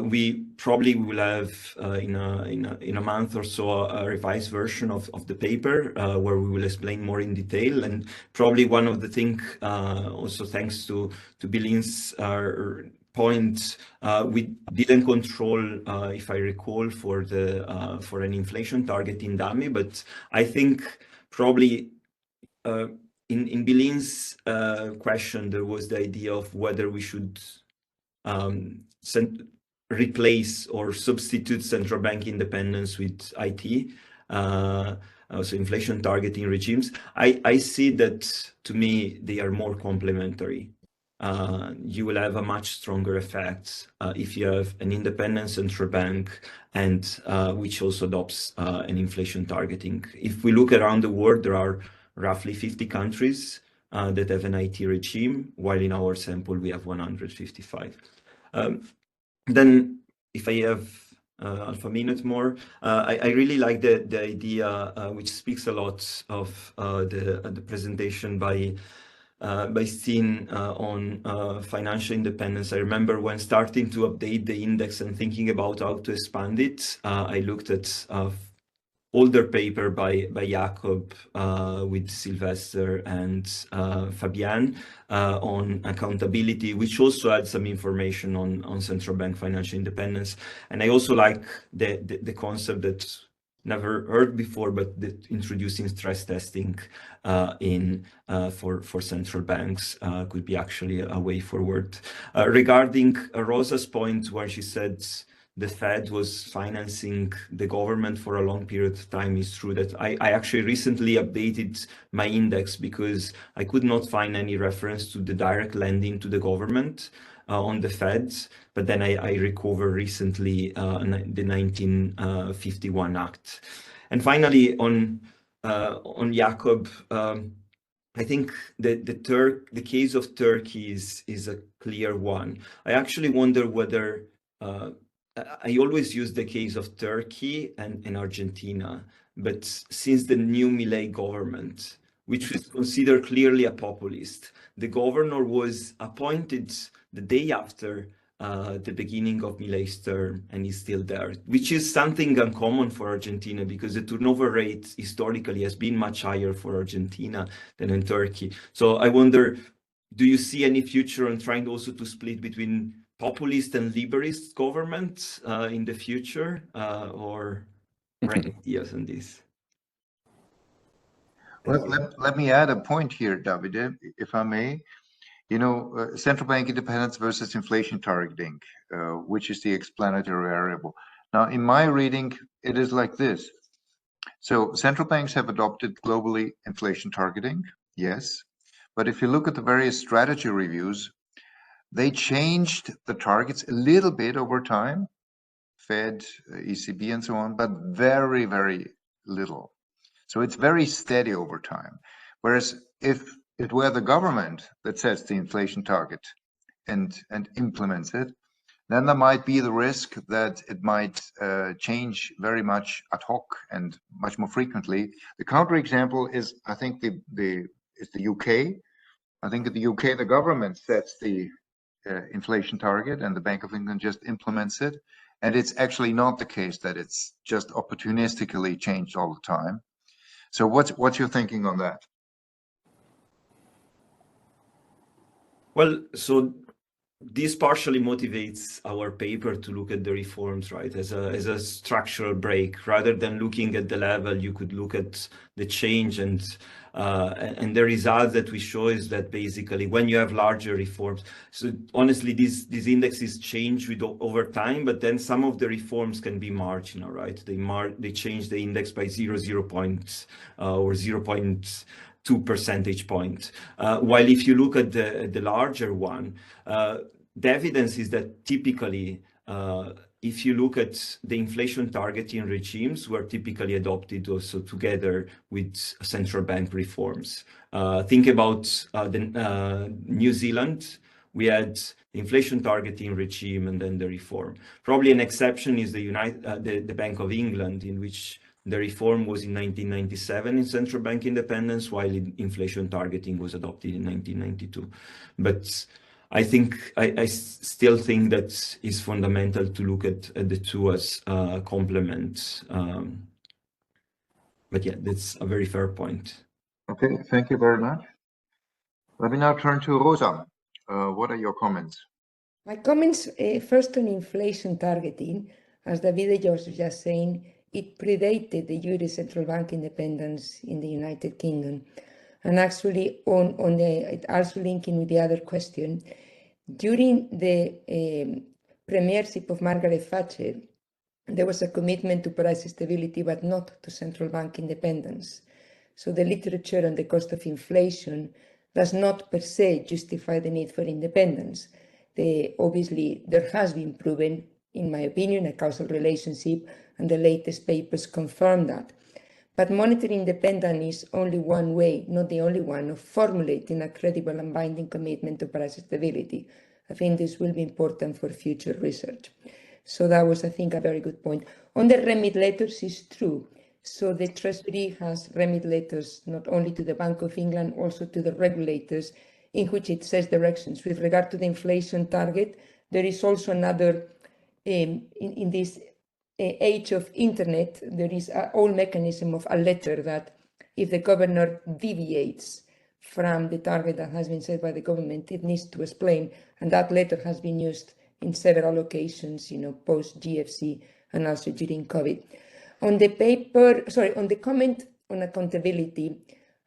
we probably will have in a month or so a revised version of the paper where we will explain more in detail. And probably one of the things, also thanks to Bilin's point, we didn't control, if I recall, for an inflation target in DAMI, but I think probably in Bilin's question, there was the idea of whether we should replace or substitute central bank independence with IT, also inflation targeting regimes. I see that, to me, they are more complementary. You will have a much stronger effect if you have an independent central bank and which also adopts an inflation targeting. If we look around the world, there are roughly 50 countries that have an IT regime, while in our sample we have 155. Then, if I have half a minute more, I really like the idea, which speaks a lot of the presentation by Stijn on financial independence. I remember when starting to update the index and thinking about how to expand it, I looked at older paper by Jakob with Sylvester and Fabian on accountability, which also had some information on central bank financial independence. And I also like the concept that never heard before, but introducing stress testing for central banks could be actually a way forward. Regarding Rosa's point where she said the Fed was financing the government for a long period of time, is true that I actually recently updated my index because I could not find any reference to the direct lending to the government on the Fed, but then I recovered recently the 1951 Act. And finally, on Jakob, I think the case of Turkey is a clear one. I actually wonder whether I always use the case of Turkey and Argentina, but since the new Milei government, which was considered clearly a populist, the governor was appointed the day after the beginning of Milei's term, and he's still there, which is something uncommon for Argentina because the turnover rate historically has been much higher for Argentina than in Turkey. So I wonder, do you see any future on trying also to split between populist and liberalist government in the future, or ideas on this? Well, let me add a point here, Davide, if I may. You know, central bank independence versus inflation targeting, which is the explanatory variable. Now, in my reading, it is like this. So central banks have adopted globally inflation targeting, yes. But if you look at the various strategy reviews, they changed the targets a little bit over time, Fed, ECB, and so on, but very, very little. So it's very steady over time. Whereas if it were the government that sets the inflation target and implements it, then there might be the risk that it might change very much ad hoc and much more frequently. The counterexample is, I think, the UK. I think in the UK, the government sets the inflation target and the Bank of England just implements it. And it's actually not the case that it's just opportunistically changed all the time. So what's your thinking on that? Well, so this partially motivates our paper to look at the reforms, right, as a structural break. Rather than looking at the level, you could look at the change, and the result that we show is that basically when you have larger reforms, so honestly these indexes change over time, but then some of the reforms can be marginal, right? They change the index by 0.2 percentage points. While if you look at the larger one, the evidence is that typically, if you look at the inflation targeting regimes, were typically adopted also together with central bank reforms. Think about New Zealand. We had the inflation targeting regime and then the reform. Probably an exception is the Bank of England, in which the reform was in 1997 in central bank independence, while inflation targeting was adopted in 1992. But I still think that it's fundamental to look at the two as complements. But yeah, that's a very fair point. Okay, thank you very much. Let me now turn to Rosa. What are your comments? My comments, first on inflation targeting, as Davide was just saying, it predated the iure central bank independence in the United Kingdom. And actually, also linking with the other question, during the premiership of Margaret Thatcher, there was a commitment to price stability, but not to central bank independence. So the literature on the cost of inflation does not per se justify the need for independence. Obviously, there has been proven, in my opinion, a causal relationship, and the latest papers confirm that. But monetary independence is only one way, not the only one, of formulating a credible and binding commitment to price stability. I think this will be important for future research. So that was, I think, a very good point. On the remit letters, is true. So the Treasury has remit letters not only to the Bank of England, also to the regulators, in which it says directions. With regard to the inflation target, there is also another, in this age of internet, there is a whole mechanism of a letter that if the governor deviates from the target that has been set by the government, it needs to explain, and that letter has been used in several occasions, post GFC and also during COVID. On the comment on accountability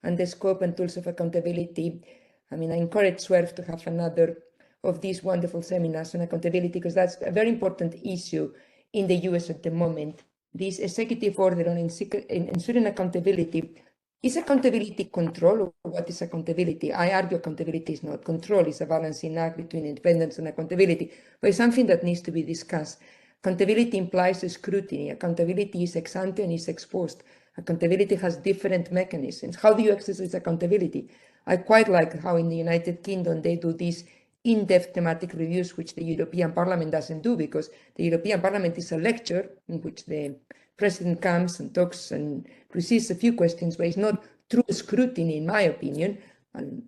and the scope and tools of accountability, I encourage SUERF to have another of these wonderful seminars on accountability, because that's a very important issue in the US at the moment. This executive order on ensuring accountability, is accountability control, or what is accountability? I argue accountability is not control, it's a balancing act between independence and accountability, but it's something that needs to be discussed. Accountability implies scrutiny. Accountability is ex ante and is ex post. Accountability has different mechanisms. How do you exercise accountability? I quite like how in the United Kingdom they do these in-depth thematic reviews, which the European Parliament doesn't do, because the European Parliament is a lecture in which the president comes and talks and receives a few questions, but it's not true scrutiny, in my opinion. And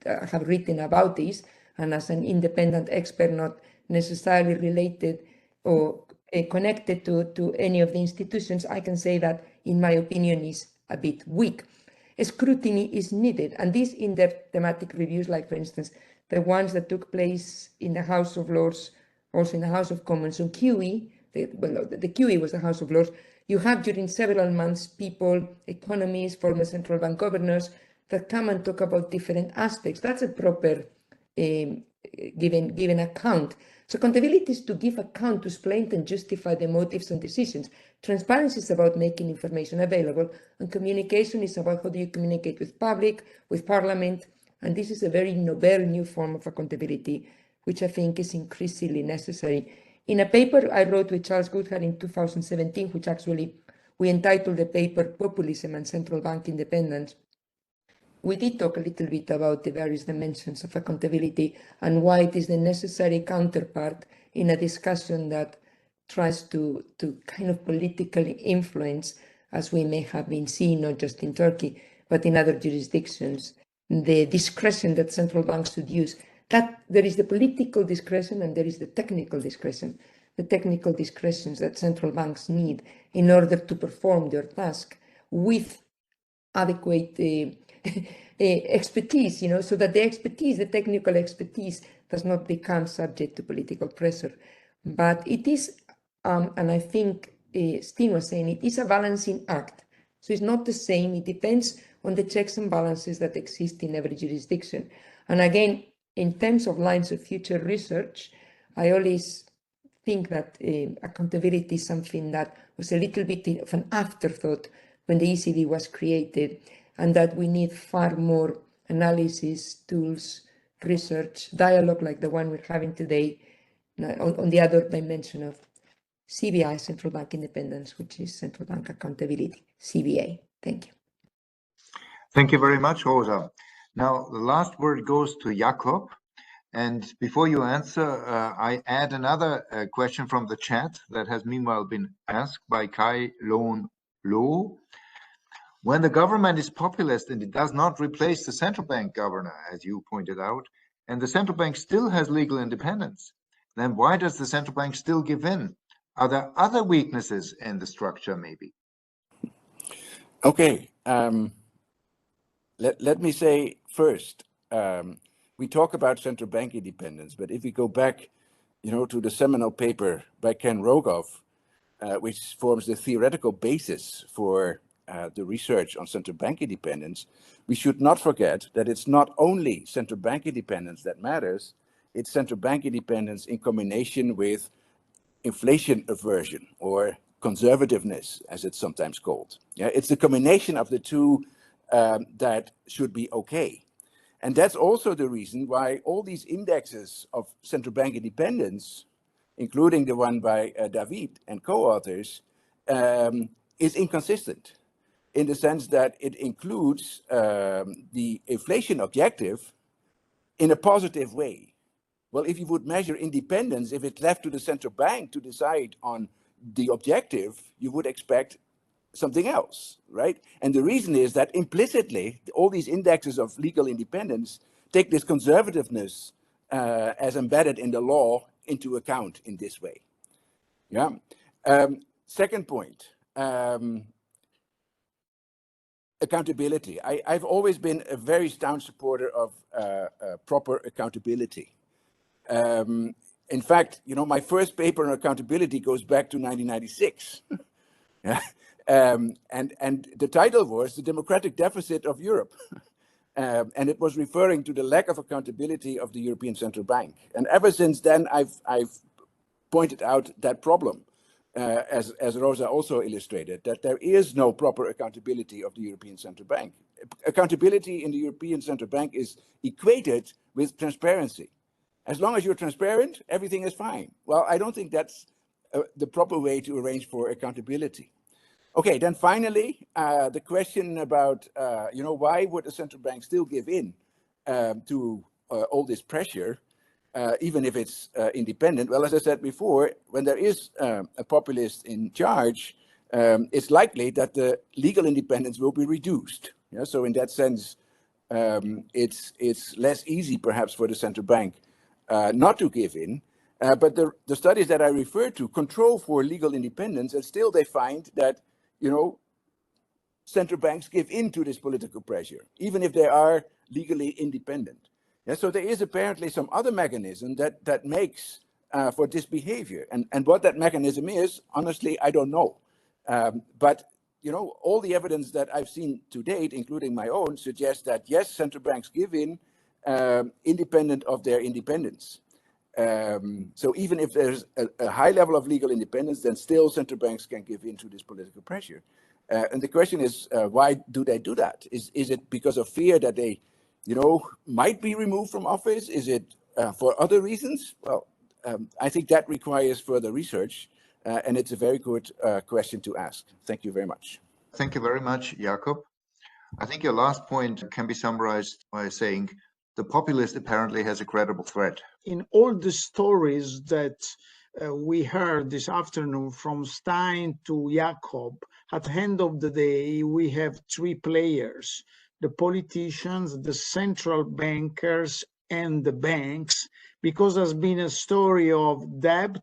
I have written about this, and as an independent expert, not necessarily related or connected to any of the institutions, I can say that, in my opinion, is a bit weak. Scrutiny is needed, and these in-depth thematic reviews, like for instance, the ones that took place in the House of Lords, also in the House of Commons on QE, the QE was the House of Lords, you have during several months people, economists, former central bank governors, that come and talk about different aspects. That's a proper given account. So accountability is to give account, to explain and justify the motives and decisions. Transparency is about making information available, and communication is about how do you communicate with public, with parliament, and this is a very novel new form of accountability, which I think is increasingly necessary. In a paper I wrote with Charles Goodhart in 2017, which actually we entitled the paper Populism and Central Bank Independence, we did talk a little bit about the various dimensions of accountability and why it is the necessary counterpart in a discussion that tries to kind of politically influence, as we may have been seeing not just in Turkey, but in other jurisdictions, the discretion that central banks should use. That there is the political discretion and there is the technical discretion. The technical discretions that central banks need in order to perform their task with adequate expertise, so that the expertise, the technical expertise does not become subject to political pressure. But it is, and I think Stijn was saying, it is a balancing act. So it's not the same. It depends on the checks and balances that exist in every jurisdiction. And again, in terms of lines of future research, I always think that accountability is something that was a little bit of an afterthought when the ECB was created, and that we need far more analysis, tools, research, dialogue like the one we're having today on the other dimension of CBI, Central Bank Independence, which is Central Bank Accountability, CBA. Thank you. Thank you very much, Rosa. Now, the last word goes to Jakob. And before you answer, I add another question from the chat that has meanwhile been asked by Kai Lon Lo. When the government is populist and it does not replace the central bank governor, as you pointed out, and the central bank still has legal independence, then why does the central bank still give in? Are there other weaknesses in the structure, maybe? Okay. Let me say first, we talk about central bank independence, but if we go back, to the seminal paper by Ken Rogoff, which forms the theoretical basis for the research on central bank independence, we should not forget that it's not only central bank independence that matters, it's central bank independence in combination with inflation aversion or conservativeness, as it's sometimes called. Yeah, it's the combination of the two that should be okay. And that's also the reason why all these indexes of central bank independence, including the one by David and co-authors, is inconsistent in the sense that it includes the inflation objective in a positive way. Well, if you would measure independence, if it's left to the central bank to decide on the objective, you would expect something else, right? And the reason is that implicitly, all these indexes of legal independence take this conservativeness as embedded in the law into account in this way. Yeah. Second point, accountability. I've always been a very staunch supporter of proper accountability. In fact, my first paper on accountability goes back to 1996. Yeah. And the title was The Democratic Deficit of Europe. And it was referring to the lack of accountability of the European Central Bank. And ever since then, I've pointed out that problem, as Rosa also illustrated, that there is no proper accountability of the European Central Bank. Accountability in the European Central Bank is equated with transparency. As long as you're transparent, everything is fine. Well, I don't think that's the proper way to arrange for accountability. Okay, then finally, the question about, why would the central bank still give in to all this pressure, even if it's independent? Well, as I said before, when there is a populist in charge, it's likely that the legal independence will be reduced. Yeah? So in that sense, it's less easy, perhaps, for the central bank not to give in. But the studies that I referred to control for legal independence, and still they find that central banks give in to this political pressure, even if they are legally independent. Yeah, so there is apparently some other mechanism that makes for this behavior. And what that mechanism is, honestly, I don't know. But all the evidence that I've seen to date, including my own, suggests that yes, central banks give in independent of their independence. So even if there's a high level of legal independence, then still central banks can give in to this political pressure. And the question is, why do they do that? Is it because of fear that they, might be removed from office? Is it for other reasons? Well, I think that requires further research, and it's a very good question to ask. Thank you very much. Thank you very much, Jakob. I think your last point can be summarized by saying the populist apparently has a credible threat. In all the stories that we heard this afternoon from Stijn to Jakob, at the end of the day, we have three players: the politicians, the central bankers, and the banks, because there's been a story of debt,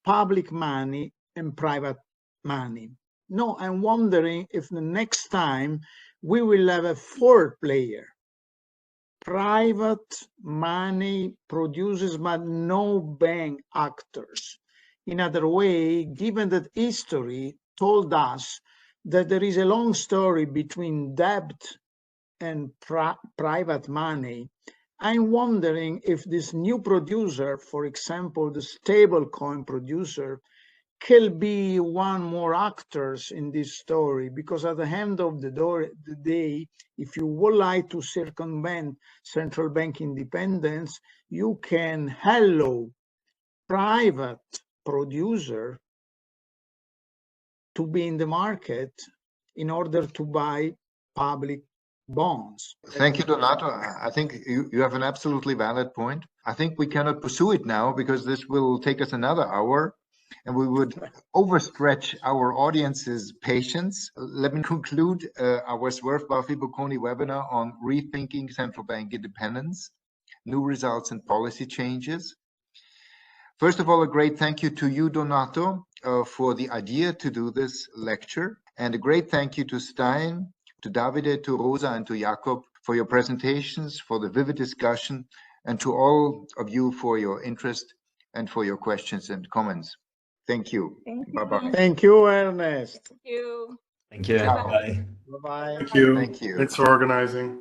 public money, and private money. No, I'm wondering if the next time we will have a fourth player. private money produces but no bank actors. In other way, given that history told us that there is a long story between debt and private money, I'm wondering if this new producer, for example, the stablecoin producer, can be one more actors in this story, because at the end of the day, if you would like to circumvent central bank independence, you can allow private producer to be in the market in order to buy public bonds. Thank you, Donato. I think you have an absolutely valid point. I think we cannot pursue it now because this will take us another hour and we would overstretch our audience's patience. Let me conclude our SUERF Baffi Bocconi webinar on Rethinking Central Bank Independence, New Results and Policy Changes. First of all, a great thank you to you, Donato, for the idea to do this lecture. And a great thank you to Stijn, to Davide, to Rosa, and to Jakob for your presentations, for the vivid discussion, and to all of you for your interest and for your questions and comments. Thank you. Bye-bye. Thank you, Ernest. Thank you. Thank you. Ciao. Bye. Bye-bye. Thank you. Thank you. Thanks for organizing.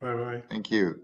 Bye-bye. Thank you.